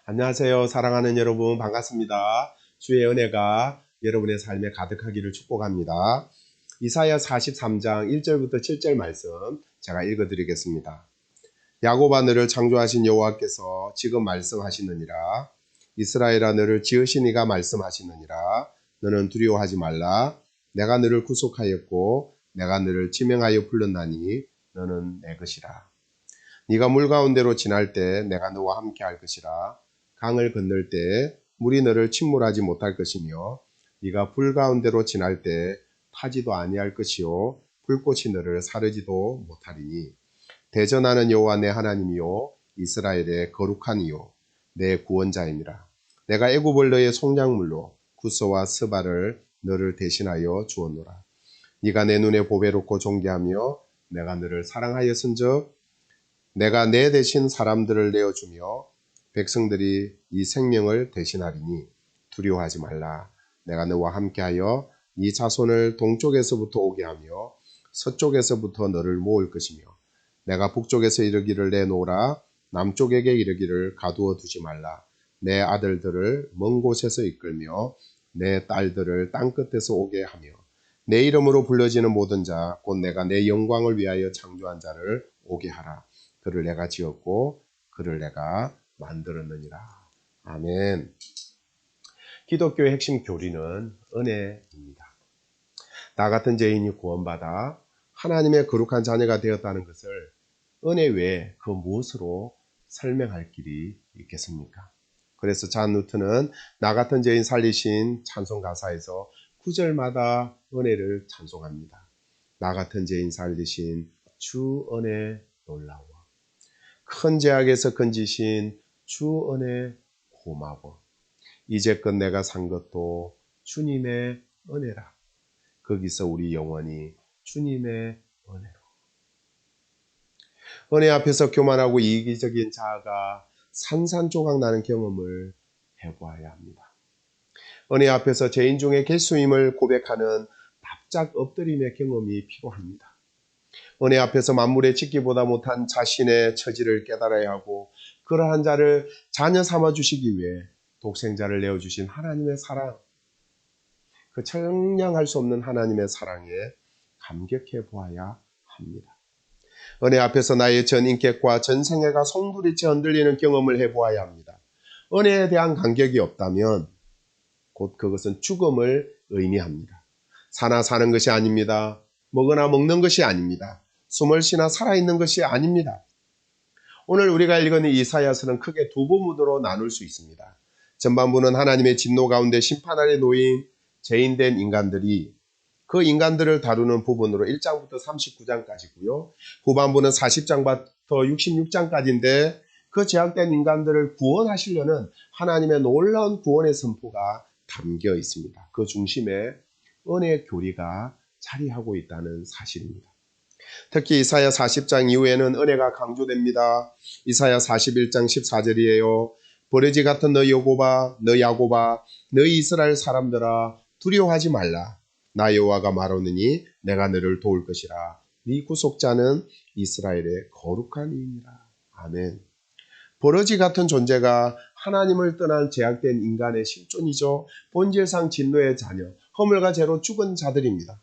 안녕하세요. 사랑하는 여러분 반갑습니다. 주의 은혜가 여러분의 삶에 가득하기를 축복합니다. 이사야 43장 1절부터 7절 말씀 제가 읽어드리겠습니다. 야곱아 너를 창조하신 여호와께서 지금 말씀하시느니라. 이스라엘아 너를 지으신 이가 말씀하시느니라. 너는 두려워하지 말라. 내가 너를 구속하였고 내가 너를 지명하여 불렀나니 너는 내 것이라. 네가 물 가운데로 지날 때 내가 너와 함께 할 것이라. 강을 건널 때 물이 너를 침몰하지 못할 것이며 네가 불 가운데로 지날 때 타지도 아니할 것이요 불꽃이 너를 사르지도 못하리니 대전하는 여호와 내 하나님이요 이스라엘의 거룩한 이요 내 구원자이니라. 내가 애굽을 너의 속량물로 구서와 스바를 너를 대신하여 주었노라. 네가 내 눈에 보배롭고 존귀하며 내가 너를 사랑하였은즉 내가 내 대신 사람들을 내어주며 백성들이 이 생명을 대신하리니 두려워하지 말라. 내가 너와 함께하여 네 자손을 동쪽에서부터 오게 하며 서쪽에서부터 너를 모을 것이며 내가 북쪽에서 이르기를 내놓으라. 남쪽에게 이르기를 가두어 두지 말라. 내 아들들을 먼 곳에서 이끌며 내 딸들을 땅끝에서 오게 하며 내 이름으로 불려지는 모든 자 곧 내가 내 영광을 위하여 창조한 자를 오게 하라. 그를 내가 지었고 그를 내가 만들었느니라. 아멘. 기독교의 핵심 교리는 은혜입니다. 나 같은 죄인이 구원받아 하나님의 거룩한 자녀가 되었다는 것을 은혜 외에 그 무엇으로 설명할 길이 있겠습니까? 그래서 잔 루트는 나 같은 죄인 살리신 찬송 가사에서 9절마다 은혜를 찬송합니다. 나 같은 죄인 살리신 주 은혜 놀라워. 큰 죄악에서 건지신 주 은혜 고마워. 이제껏 내가 산 것도 주님의 은혜라. 거기서 우리 영원히 주님의 은혜로. 은혜 앞에서 교만하고 이기적인 자아가 산산조각 나는 경험을 해보아야 합니다. 은혜 앞에서 죄인 중에 개수임을 고백하는 납작 엎드림의 경험이 필요합니다. 은혜 앞에서 만물에 짓기보다 못한 자신의 처지를 깨달아야 하고 그러한 자를 자녀 삼아 주시기 위해 독생자를 내어주신 하나님의 사랑, 그 청량할 수 없는 하나님의 사랑에 감격해 보아야 합니다. 은혜 앞에서 나의 전 인격과 전 생애가 송두리째 흔들리는 경험을 해보아야 합니다. 은혜에 대한 감격이 없다면 곧 그것은 죽음을 의미합니다. 사나 사는 것이 아닙니다. 먹으나 먹는 것이 아닙니다. 숨을 쉬나 살아있는 것이 아닙니다. 오늘 우리가 읽은 이사야서는 크게 두 부분으로 나눌 수 있습니다. 전반부는 하나님의 진노 가운데 심판 아래 놓인 죄인된 인간들이 그 인간들을 다루는 부분으로 1장부터 39장까지고요. 후반부는 40장부터 66장까지인데 그 제약된 인간들을 구원하시려는 하나님의 놀라운 구원의 선포가 담겨 있습니다. 그 중심에 은혜의 교리가 자리하고 있다는 사실입니다. 특히 이사야 40장 이후에는 은혜가 강조됩니다. 이사야 41장 14절이에요. 버러지 같은 너 야곱아, 너희 이스라엘 사람들아 두려워하지 말라. 나 여호와가 말하느니 내가 너를 도울 것이라. 네 구속자는 이스라엘의 거룩한 이니라. 아멘. 버러지 같은 존재가 하나님을 떠난 제약된 인간의 실존이죠. 본질상 진노의 자녀, 허물과 죄로 죽은 자들입니다.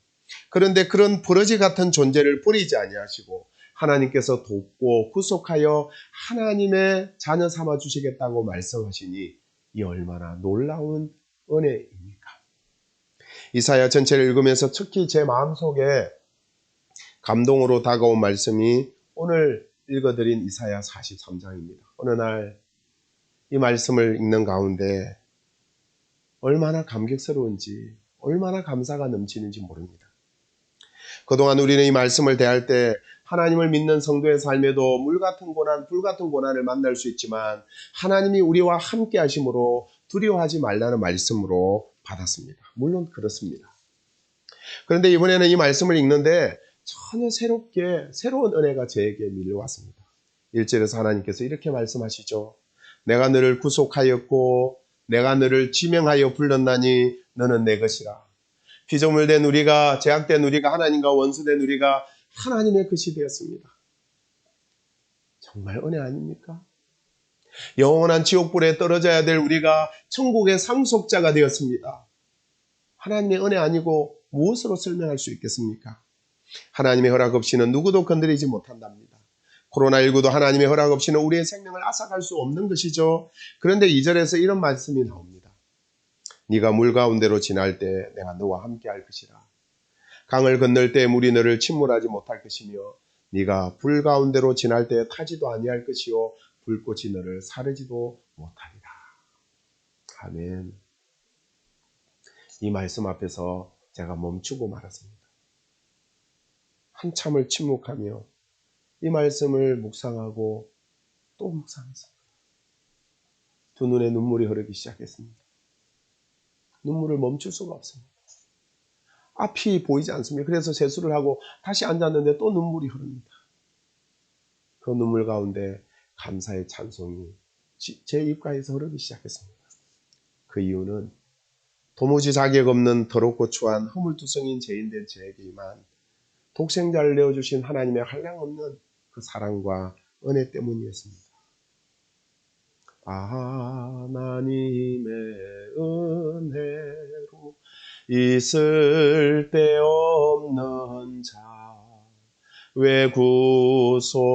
그런데 그런 버러지 같은 존재를 버리지 아니하시고 하나님께서 돕고 구속하여 하나님의 자녀 삼아 주시겠다고 말씀하시니 이 얼마나 놀라운 은혜입니까? 이사야 전체를 읽으면서 특히 제 마음속에 감동으로 다가온 말씀이 오늘 읽어드린 이사야 43장입니다. 어느 날 이 말씀을 읽는 가운데 얼마나 감격스러운지, 얼마나 감사가 넘치는지 모릅니다. 그동안 우리는 이 말씀을 대할 때 하나님을 믿는 성도의 삶에도 물 같은 고난, 불 같은 고난을 만날 수 있지만 하나님이 우리와 함께 하심으로 두려워하지 말라는 말씀으로 받았습니다. 물론 그렇습니다. 그런데 이번에는 이 말씀을 읽는데 전혀 새로운 은혜가 저에게 밀려왔습니다. 1절에서 하나님께서 이렇게 말씀하시죠. 내가 너를 구속하였고 내가 너를 지명하여 불렀나니 너는 내 것이라. 피조물 된 우리가, 제약된 우리가, 하나님과 원수된 우리가 하나님의 것이 되었습니다. 정말 은혜 아닙니까? 영원한 지옥불에 떨어져야 될 우리가 천국의 상속자가 되었습니다. 하나님의 은혜 아니고 무엇으로 설명할 수 있겠습니까? 하나님의 허락 없이는 누구도 건드리지 못한답니다. 코로나19도 하나님의 허락 없이는 우리의 생명을 앗아갈 수 없는 것이죠. 그런데 2절에서 이런 말씀이 나옵니다. 네가 물 가운데로 지날 때 내가 너와 함께 할 것이라. 강을 건널 때 물이 너를 침몰하지 못할 것이며 네가 불 가운데로 지날 때 타지도 아니할 것이요 불꽃이 너를 사르지도 못하리라. 아멘. 이 말씀 앞에서 제가 멈추고 말았습니다. 한참을 침묵하며 이 말씀을 묵상하고 또 묵상했습니다. 두 눈에 눈물이 흐르기 시작했습니다. 눈물을 멈출 수가 없습니다. 앞이 보이지 않습니다. 그래서 세수를 하고 다시 앉았는데 또 눈물이 흐릅니다. 그 눈물 가운데 감사의 찬송이 제 입가에서 흐르기 시작했습니다. 그 이유는 도무지 자격 없는 더럽고 추한 허물투성인 죄인된 저에게만 독생자를 내어주신 하나님의 한량없는 그 사랑과 은혜 때문이었습니다. 하나님의 은혜로 있을 데 없는 자 왜 구속하여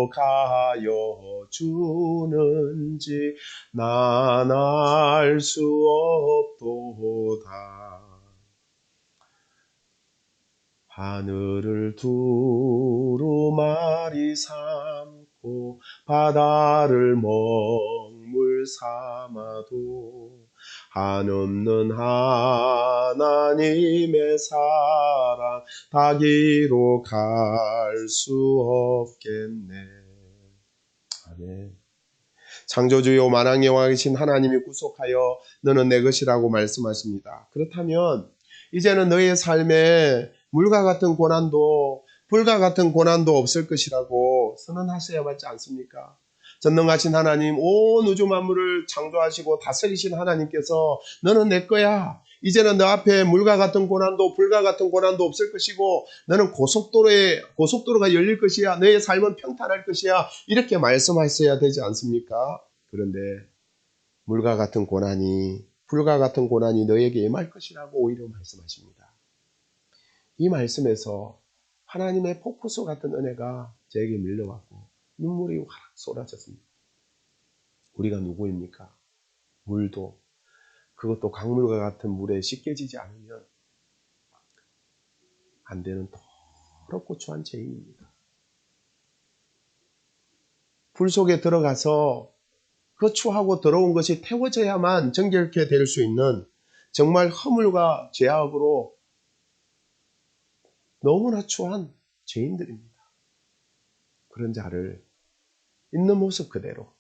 주는지 난 알 수 없도다. 하늘을 두루마리 삼고 바다를 먹물 삼아도 한없는 하나님의 사랑 닿기로 갈 수 없겠네. 아멘. 창조주요 만왕의 왕이신 하나님이 구속하여 너는 내 것이라고 말씀하십니다. 그렇다면 이제는 너의 삶에 물과 같은 고난도 불과 같은 고난도 없을 것이라고 선언하셔야 맞지 않습니까? 전능하신 하나님, 온 우주 만물을 창조하시고 다스리신 하나님께서 너는 내 거야. 이제는 너 앞에 물과 같은 고난도 불과 같은 고난도 없을 것이고 너는 고속도로가 열릴 것이야. 너의 삶은 평탄할 것이야. 이렇게 말씀하셔야 되지 않습니까? 그런데 물과 같은 고난이 불과 같은 고난이 너에게 임할 것이라고 오히려 말씀하십니다. 이 말씀에서 하나님의 폭포수 같은 은혜가 저에게 밀려왔고 눈물이 확 쏟아졌습니다. 우리가 누구입니까? 물도 그것도 강물과 같은 물에 씻겨지지 않으면 안 되는 더럽고 추한 죄인입니다. 불 속에 들어가서 그 추하고 더러운 것이 태워져야만 정결케 될 수 있는 정말 허물과 죄악으로 너무나 추한 죄인들입니다. 그런 자를 있는 모습 그대로,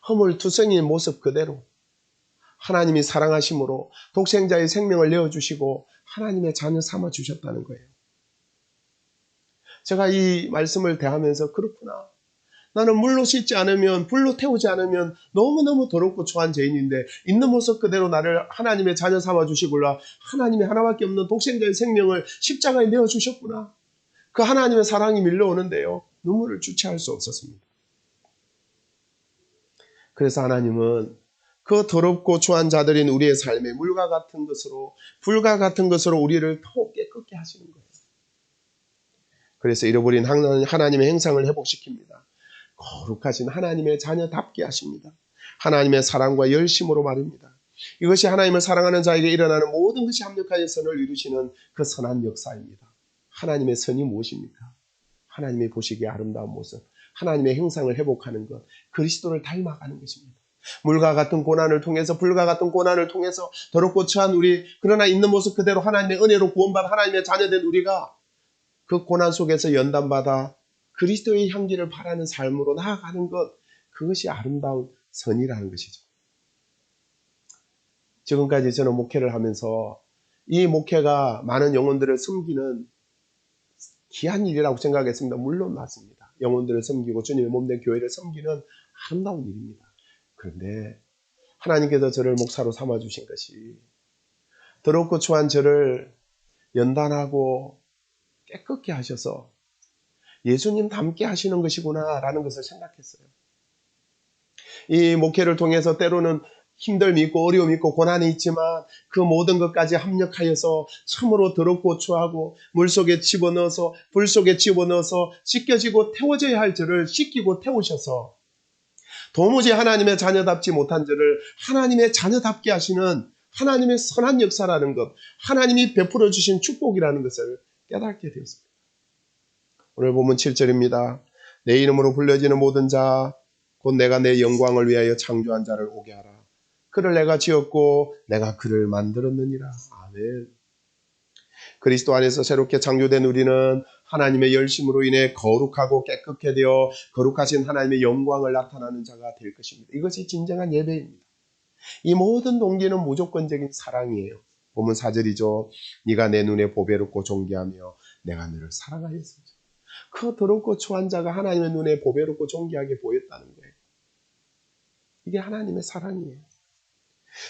허물투성이의 모습 그대로 하나님이 사랑하심으로 독생자의 생명을 내어주시고 하나님의 자녀 삼아 주셨다는 거예요. 제가 이 말씀을 대하면서 그렇구나. 나는 물로 씻지 않으면, 불로 태우지 않으면 너무너무 더럽고 추한 죄인인데 있는 모습 그대로 나를 하나님의 자녀 삼아 주시구나. 하나님의 하나밖에 없는 독생자의 생명을 십자가에 내어주셨구나. 그 하나님의 사랑이 밀려오는데요. 눈물을 주체할 수 없었습니다. 그래서 하나님은 그 더럽고 추한 자들인 우리의 삶에 물과 같은 것으로, 불과 같은 것으로 우리를 더욱 깨끗게 하시는 거예요. 그래서 잃어버린 하나님의 행상을 회복시킵니다. 거룩하신 하나님의 자녀답게 하십니다. 하나님의 사랑과 열심으로 말입니다. 이것이 하나님을 사랑하는 자에게 일어나는 모든 것이 합력하여 선을 이루시는 그 선한 역사입니다. 하나님의 선이 무엇입니까? 하나님이 보시기에 아름다운 모습, 하나님의 형상을 회복하는 것, 그리스도를 닮아가는 것입니다. 물과 같은 고난을 통해서, 불과 같은 고난을 통해서 더럽고 처한 우리, 그러나 있는 모습 그대로 하나님의 은혜로 구원받아 하나님의 자녀된 우리가 그 고난 속에서 연단받아 그리스도의 향기를 바라는 삶으로 나아가는 것, 그것이 아름다운 선이라는 것이죠. 지금까지 저는 목회를 하면서 이 목회가 많은 영혼들을 섬기는 귀한 일이라고 생각했습니다. 물론 맞습니다. 영혼들을 섬기고 주님의 몸된 교회를 섬기는 아름다운 일입니다. 그런데 하나님께서 저를 목사로 삼아주신 것이 더럽고 추한 저를 연단하고 깨끗게 하셔서 예수님 닮게 하시는 것이구나 라는 것을 생각했어요. 이 목회를 통해서 때로는 힘듦이 있고 어려움이 있고 고난이 있지만 그 모든 것까지 합력하여서 참으로 더럽고 추하고 물속에 집어넣어서 불 속에 집어넣어서 씻겨지고 태워져야 할 저를 씻기고 태우셔서 도무지 하나님의 자녀답지 못한 저를 하나님의 자녀답게 하시는 하나님의 선한 역사라는 것, 하나님이 베풀어 주신 축복이라는 것을 깨닫게 되었습니다. 오늘 본문 7절입니다. 내 이름으로 불려지는 모든 자, 곧 내가 내 영광을 위하여 창조한 자를 오게 하라. 그를 내가 지었고 내가 그를 만들었느니라. 아멘. 그리스도 안에서 새롭게 창조된 우리는 하나님의 열심으로 인해 거룩하고 깨끗게 되어 거룩하신 하나님의 영광을 나타나는 자가 될 것입니다. 이것이 진정한 예배입니다. 이 모든 동기는 무조건적인 사랑이에요. 본문 4절이죠. 네가 내 눈에 보배롭고 존귀하며 내가 너를 사랑하였으니. 그 더럽고 추한 자가 하나님의 눈에 보배롭고 존귀하게 보였다는 거예요. 이게 하나님의 사랑이에요.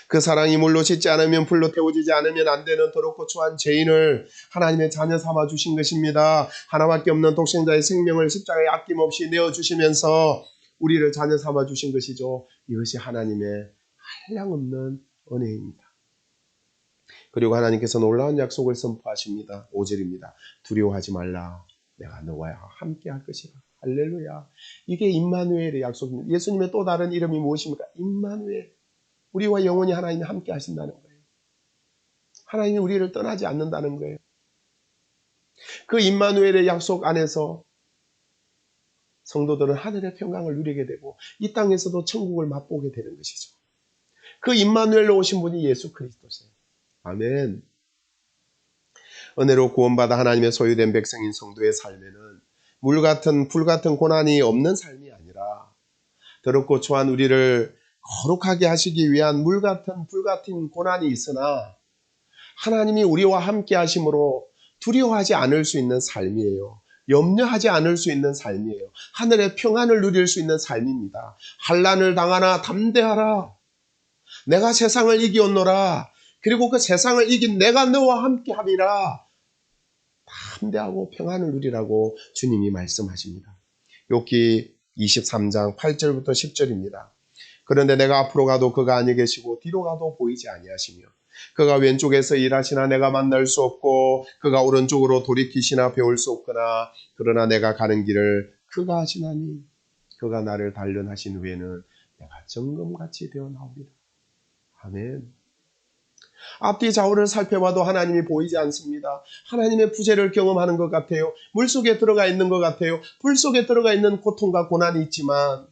그 사랑이 물로 씻지 않으면, 불로 태워지지 않으면 안 되는 더럽고 추한 죄인을 하나님의 자녀 삼아 주신 것입니다. 하나밖에 없는 독생자의 생명을 십자가에 아낌없이 내어주시면서 우리를 자녀 삼아 주신 것이죠. 이것이 하나님의 한량없는 은혜입니다. 그리고 하나님께서 놀라운 약속을 선포하십니다. 5절입니다. 두려워하지 말라. 내가 너와 함께 할 것이라. 할렐루야. 이게 임마누엘의 약속입니다. 예수님의 또 다른 이름이 무엇입니까? 임마누엘. 우리와 영원히 하나님이 함께 하신다는 거예요. 하나님이 우리를 떠나지 않는다는 거예요. 그 임마누엘의 약속 안에서 성도들은 하늘의 평강을 누리게 되고 이 땅에서도 천국을 맛보게 되는 것이죠. 그 임마누엘로 오신 분이 예수 그리스도세요. 아멘. 은혜로 구원받아 하나님의 소유된 백성인 성도의 삶에는 물 같은 불 같은 고난이 없는 삶이 아니라 더럽고 추한 우리를 거룩하게 하시기 위한 물 같은 불 같은 고난이 있으나 하나님이 우리와 함께 하심으로 두려워하지 않을 수 있는 삶이에요. 염려하지 않을 수 있는 삶이에요. 하늘의 평안을 누릴 수 있는 삶입니다. 환난을 당하나 담대하라. 내가 세상을 이기었노라. 그리고 그 세상을 이긴 내가 너와 함께 함이라. 담대하고 평안을 누리라고 주님이 말씀하십니다. 욥기 23장 8절부터 10절입니다. 그런데 내가 앞으로 가도 그가 아니 계시고 뒤로 가도 보이지 아니하시며 그가 왼쪽에서 일하시나 내가 만날 수 없고 그가 오른쪽으로 돌이키시나 배울 수 없거나 그러나 내가 가는 길을 그가 하시나니 그가 나를 단련하신 후에는 내가 정금같이 되어 나오리라. 아멘. 앞뒤 좌우를 살펴봐도 하나님이 보이지 않습니다. 하나님의 부재를 경험하는 것 같아요. 물속에 들어가 있는 것 같아요. 불 속에 들어가 있는 고통과 고난이 있지만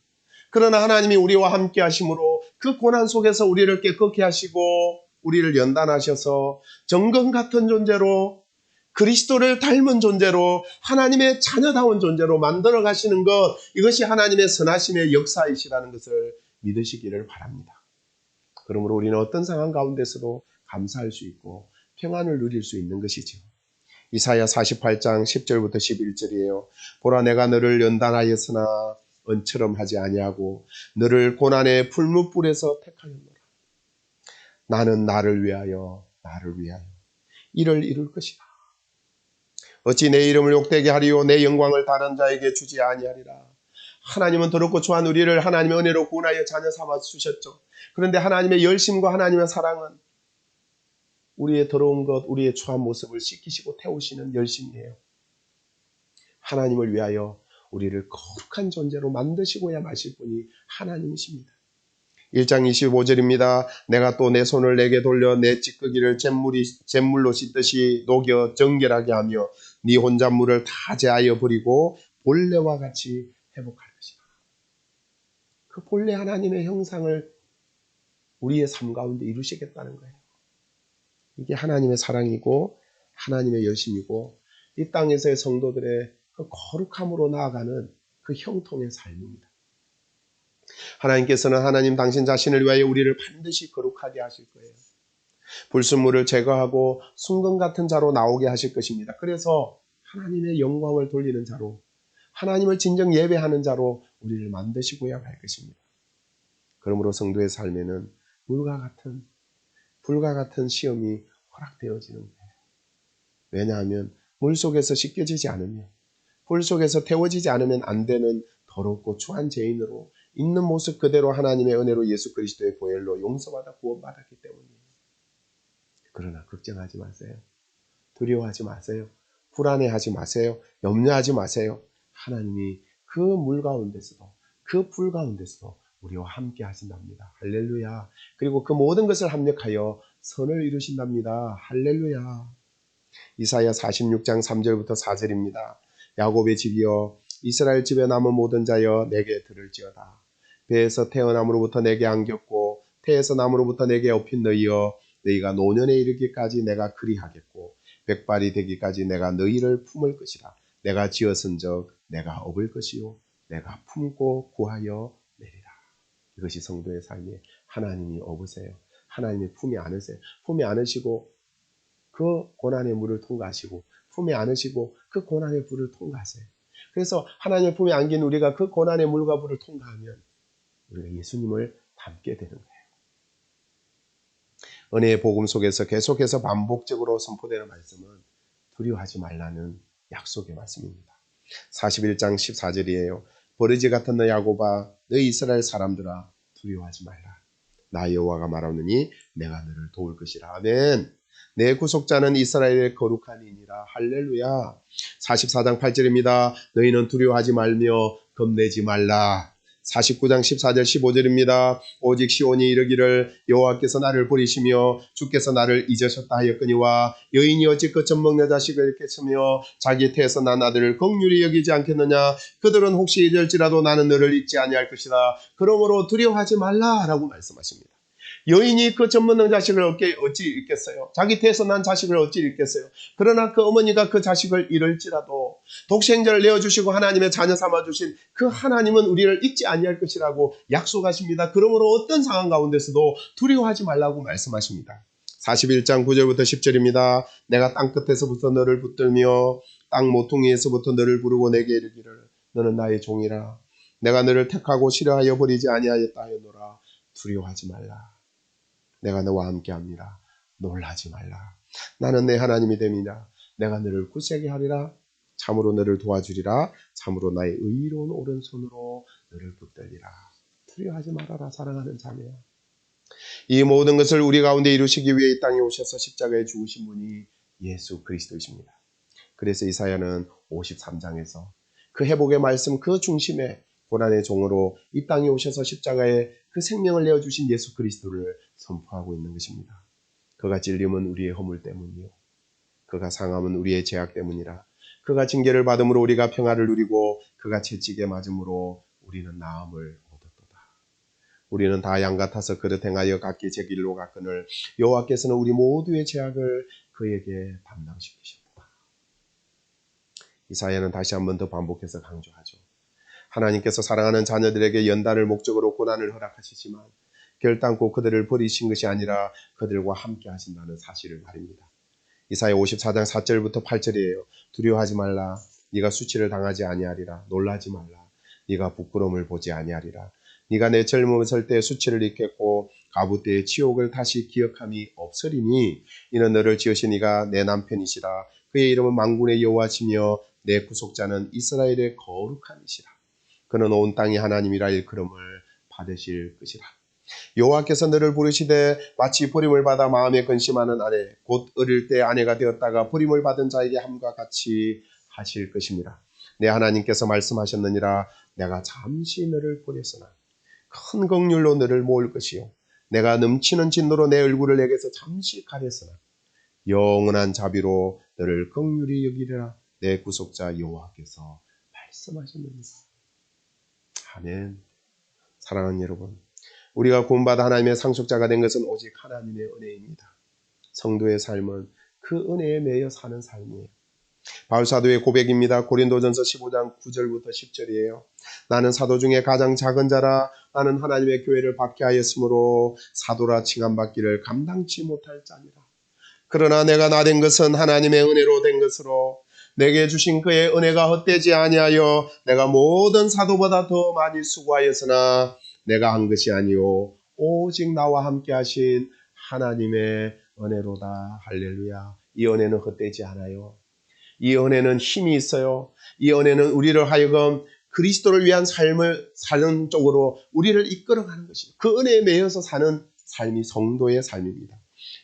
그러나 하나님이 우리와 함께 하심으로 그 고난 속에서 우리를 깨끗게 하시고 우리를 연단하셔서 정금 같은 존재로 그리스도를 닮은 존재로 하나님의 자녀다운 존재로 만들어 가시는 것, 이것이 하나님의 선하심의 역사이시라는 것을 믿으시기를 바랍니다. 그러므로 우리는 어떤 상황 가운데서도 감사할 수 있고 평안을 누릴 수 있는 것이죠. 이사야 48장 10절부터 11절이에요. 보라 내가 너를 연단하였으나 은처럼 하지 아니하고 너를 고난의 풀무불에서 택하였노라. 나는 나를 위하여 이를 이룰 것이다. 어찌 내 이름을 욕되게 하리요 내 영광을 다른 자에게 주지 아니하리라. 하나님은 더럽고 추한 우리를 하나님의 은혜로 구원하여 자녀 삼아 주셨죠. 그런데 하나님의 열심과 하나님의 사랑은 우리의 더러운 것, 우리의 추한 모습을 씻기시고 태우시는 열심이에요. 하나님을 위하여 우리를 거룩한 존재로 만드시고야 마실 분이 하나님이십니다. 1장 25절입니다. 내가 또 내 손을 내게 돌려 내 찌꺼기를 잿물로 씻듯이 녹여 정결하게 하며 네 혼잣물을 다 제하여 버리고 본래와 같이 회복할 것이다. 그 본래 하나님의 형상을 우리의 삶 가운데 이루시겠다는 거예요. 이게 하나님의 사랑이고 하나님의 열심이고 이 땅에서의 성도들의 그 거룩함으로 나아가는 그 형통의 삶입니다. 하나님께서는 하나님 당신 자신을 위하여 우리를 반드시 거룩하게 하실 거예요. 불순물을 제거하고 순금 같은 자로 나오게 하실 것입니다. 그래서 하나님의 영광을 돌리는 자로, 하나님을 진정 예배하는 자로 우리를 만드시고야 할 것입니다. 그러므로 성도의 삶에는 불과 같은 시험이 허락되어지는 거예요. 왜냐하면 물속에서 씻겨지지 않으면, 불 속에서 태워지지 않으면 안 되는 더럽고 추한 죄인으로 있는 모습 그대로 하나님의 은혜로 예수 그리스도의 보혈로 용서받아 구원받았기 때문이에요. 그러나 걱정하지 마세요. 두려워하지 마세요. 불안해하지 마세요. 염려하지 마세요. 하나님이 그 물 가운데서도 그 불 가운데서도 우리와 함께 하신답니다. 할렐루야. 그리고 그 모든 것을 합력하여 선을 이루신답니다. 할렐루야. 이사야 46장 3절부터 4절입니다. 야곱의 집이여 이스라엘 집에 남은 모든 자여 내게 들을지어다. 배에서 태어남으로부터 내게 안겼고 태에서 남으로부터 내게 업힌 너희여 너희가 노년에 이르기까지 내가 그리하겠고 백발이 되기까지 내가 너희를 품을 것이라. 내가 지었은즉 내가 업을 것이요 내가 품고 구하여 내리라. 이것이 성도의 삶이에요. 하나님이 업으세요. 하나님이 품에 안으세요. 품에 안으시고 그 고난의 물을 통과하시고 품에 안으시고 그 고난의 불을 통과하세요. 그래서 하나님의 품에 안긴 우리가 그 고난의 물과 불을 통과하면 우리가 예수님을 닮게 되는 거예요. 은혜의 복음 속에서 계속해서 반복적으로 선포되는 말씀은 두려워하지 말라는 약속의 말씀입니다. 41장 14절이에요. 버러지 같은 너 야곱아 너희 이스라엘 사람들아 두려워하지 말라. 나 여호와가 말하느니 내가 너를 도울 것이라. 아멘. 내 구속자는 이스라엘의 거룩한 이니라. 할렐루야. 44장 8절입니다. 너희는 두려워하지 말며 겁내지 말라. 49장 14절 15절입니다. 오직 시온이 이르기를 여호와께서 나를 버리시며 주께서 나를 잊으셨다 하였거니와 여인이 어찌 그 젖먹는 자식을 잃겠으며 자기 태에서 난 아들을 긍휼히 여기지 않겠느냐. 그들은 혹시 잊을지라도 나는 너를 잊지 아니할 것이다. 그러므로 두려워하지 말라라고 말씀하십니다. 여인이 그 젖먹는 자식을 어찌 잃겠어요? 자기 태에서 난 자식을 어찌 잃겠어요? 그러나 그 어머니가 그 자식을 잃을지라도 독생자를 내어주시고 하나님의 자녀 삼아주신 그 하나님은 우리를 잊지 아니할 것이라고 약속하십니다. 그러므로 어떤 상황 가운데서도 두려워하지 말라고 말씀하십니다. 41장 9절부터 10절입니다. 내가 땅끝에서부터 너를 붙들며 땅 모퉁이에서부터 너를 부르고 내게 이르기를 너는 나의 종이라. 내가 너를 택하고 싫어하여 버리지 아니하였다 하였노라. 두려워하지 말라. 내가 너와 함께합니다. 놀라지 말라. 나는 내 하나님이 됨이라. 내가 너를 굳세게 하리라. 참으로 너를 도와주리라. 참으로 나의 의로운 오른손으로 너를 붙들리라. 두려워하지 말아라 사랑하는 자매야. 이 모든 것을 우리 가운데 이루시기 위해 이 땅에 오셔서 십자가에 죽으신 분이 예수 그리스도이십니다. 그래서 이사야는 53장에서 그 회복의 말씀 그 중심에 고난의 종으로 이 땅에 오셔서 십자가에 그 생명을 내어주신 예수 그리스도를 선포하고 있는 것입니다. 그가 찔림은 우리의 허물 때문이요 그가 상함은 우리의 죄악 때문이라. 그가 징계를 받음으로 우리가 평화를 누리고 그가 채찍에 맞음으로 우리는 나음을 얻었도다. 우리는 다 양 같아서 그릇 행하여 각기 제 길로 갔거늘 여호와께서는 우리 모두의 죄악을 그에게 담당시키셨다. 이사야는 다시 한 번 더 반복해서 강조하죠. 하나님께서 사랑하는 자녀들에게 연단을 목적으로 고난을 허락하시지만 결단코 그들을 버리신 것이 아니라 그들과 함께 하신다는 사실을 말입니다. 이사야 54장 4절부터 8절이에요. 두려워하지 말라. 네가 수치를 당하지 아니하리라. 놀라지 말라. 네가 부끄러움을 보지 아니하리라. 네가 내 젊음을 때 수치를 잊겠고 가부 때의 치욕을 다시 기억함이 없으리니 이는 너를 지으신 이가 내 남편이시라. 그의 이름은 만군의 여호와시며 내 구속자는 이스라엘의 거룩함이시라. 그는 온 땅이 하나님이라 일컬음을 받으실 것이라. 여호와께서 너를 부르시되 마치 버림을 받아 마음에 근심하는 아내 곧 어릴 때 아내가 되었다가 버림을 받은 자에게 함과 같이 하실 것입니다. 내 하나님께서 말씀하셨느니라. 내가 잠시 너를 버렸으나 큰 긍휼로 너를 모을 것이요 내가 넘치는 진노로 내 얼굴을 내게서 잠시 가렸으나 영원한 자비로 너를 긍휼히 여기리라. 내 구속자 여호와께서 말씀하셨느니라. 아멘. 사랑하는 여러분, 우리가 구원받아 하나님의 상속자가 된 것은 오직 하나님의 은혜입니다. 성도의 삶은 그 은혜에 매여 사는 삶이에요. 바울사도의 고백입니다. 고린도전서 15장 9절부터 10절이에요. 나는 사도 중에 가장 작은 자라. 나는 하나님의 교회를 받게 하였으므로 사도라 칭함받기를 감당치 못할 자니라. 그러나 내가 나 된 것은 하나님의 은혜로 된 것으로 내게 주신 그의 은혜가 헛되지 아니하여 내가 모든 사도보다 더 많이 수고하였으나 내가 한 것이 아니요 오직 나와 함께 하신 하나님의 은혜로다. 할렐루야. 이 은혜는 헛되지 않아요. 이 은혜는 힘이 있어요. 이 은혜는 우리를 하여금 그리스도를 위한 삶을 사는 쪽으로 우리를 이끌어가는 것입니다. 그 은혜에 매여서 사는 삶이 성도의 삶입니다.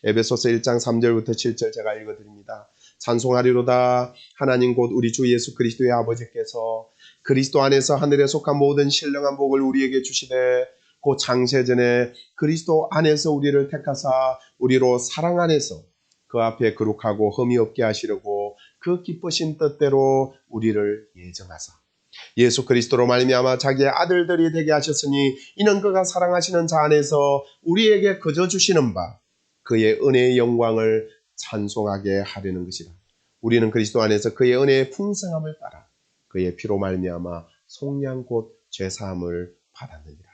에베소서 1장 3절부터 7절 제가 읽어드립니다. 찬송하리로다. 하나님 곧 우리 주 예수 그리스도의 아버지께서 그리스도 안에서 하늘에 속한 모든 신령한 복을 우리에게 주시되 곧 창세전에 그리스도 안에서 우리를 택하사 우리로 사랑 안에서 그 앞에 거룩하고 흠이 없게 하시려고 그 기쁘신 뜻대로 우리를 예정하사 예수 그리스도로 말미암아 자기의 아들들이 되게 하셨으니 이는 그가 사랑하시는 자 안에서 우리에게 거저 주시는 바 그의 은혜의 영광을 찬송하게 하려는 것이다. 우리는 그리스도 안에서 그의 은혜의 풍성함을 따라 그의 피로 말미암아 속량 곧 죄사함을 받았느니라.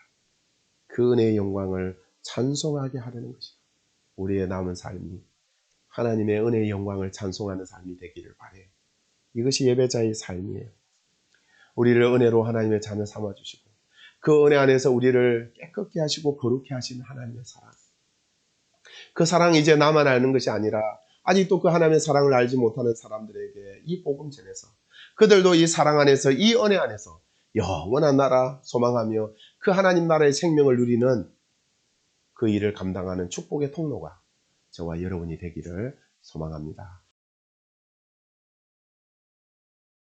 그 은혜의 영광을 찬송하게 하려는 것이다. 우리의 남은 삶이 하나님의 은혜의 영광을 찬송하는 삶이 되기를 바라요. 이것이 예배자의 삶이에요. 우리를 은혜로 하나님의 자녀 삼아주시고 그 은혜 안에서 우리를 깨끗게 하시고 거룩게 하시는 하나님의 사랑. 그 사랑이 이제 나만 아는 것이 아니라 아직도 그 하나님의 사랑을 알지 못하는 사람들에게 이 복음 전해서 그들도 이 사랑 안에서 이 은혜 안에서 영원한 나라 소망하며 그 하나님 나라의 생명을 누리는 그 일을 감당하는 축복의 통로가 저와 여러분이 되기를 소망합니다.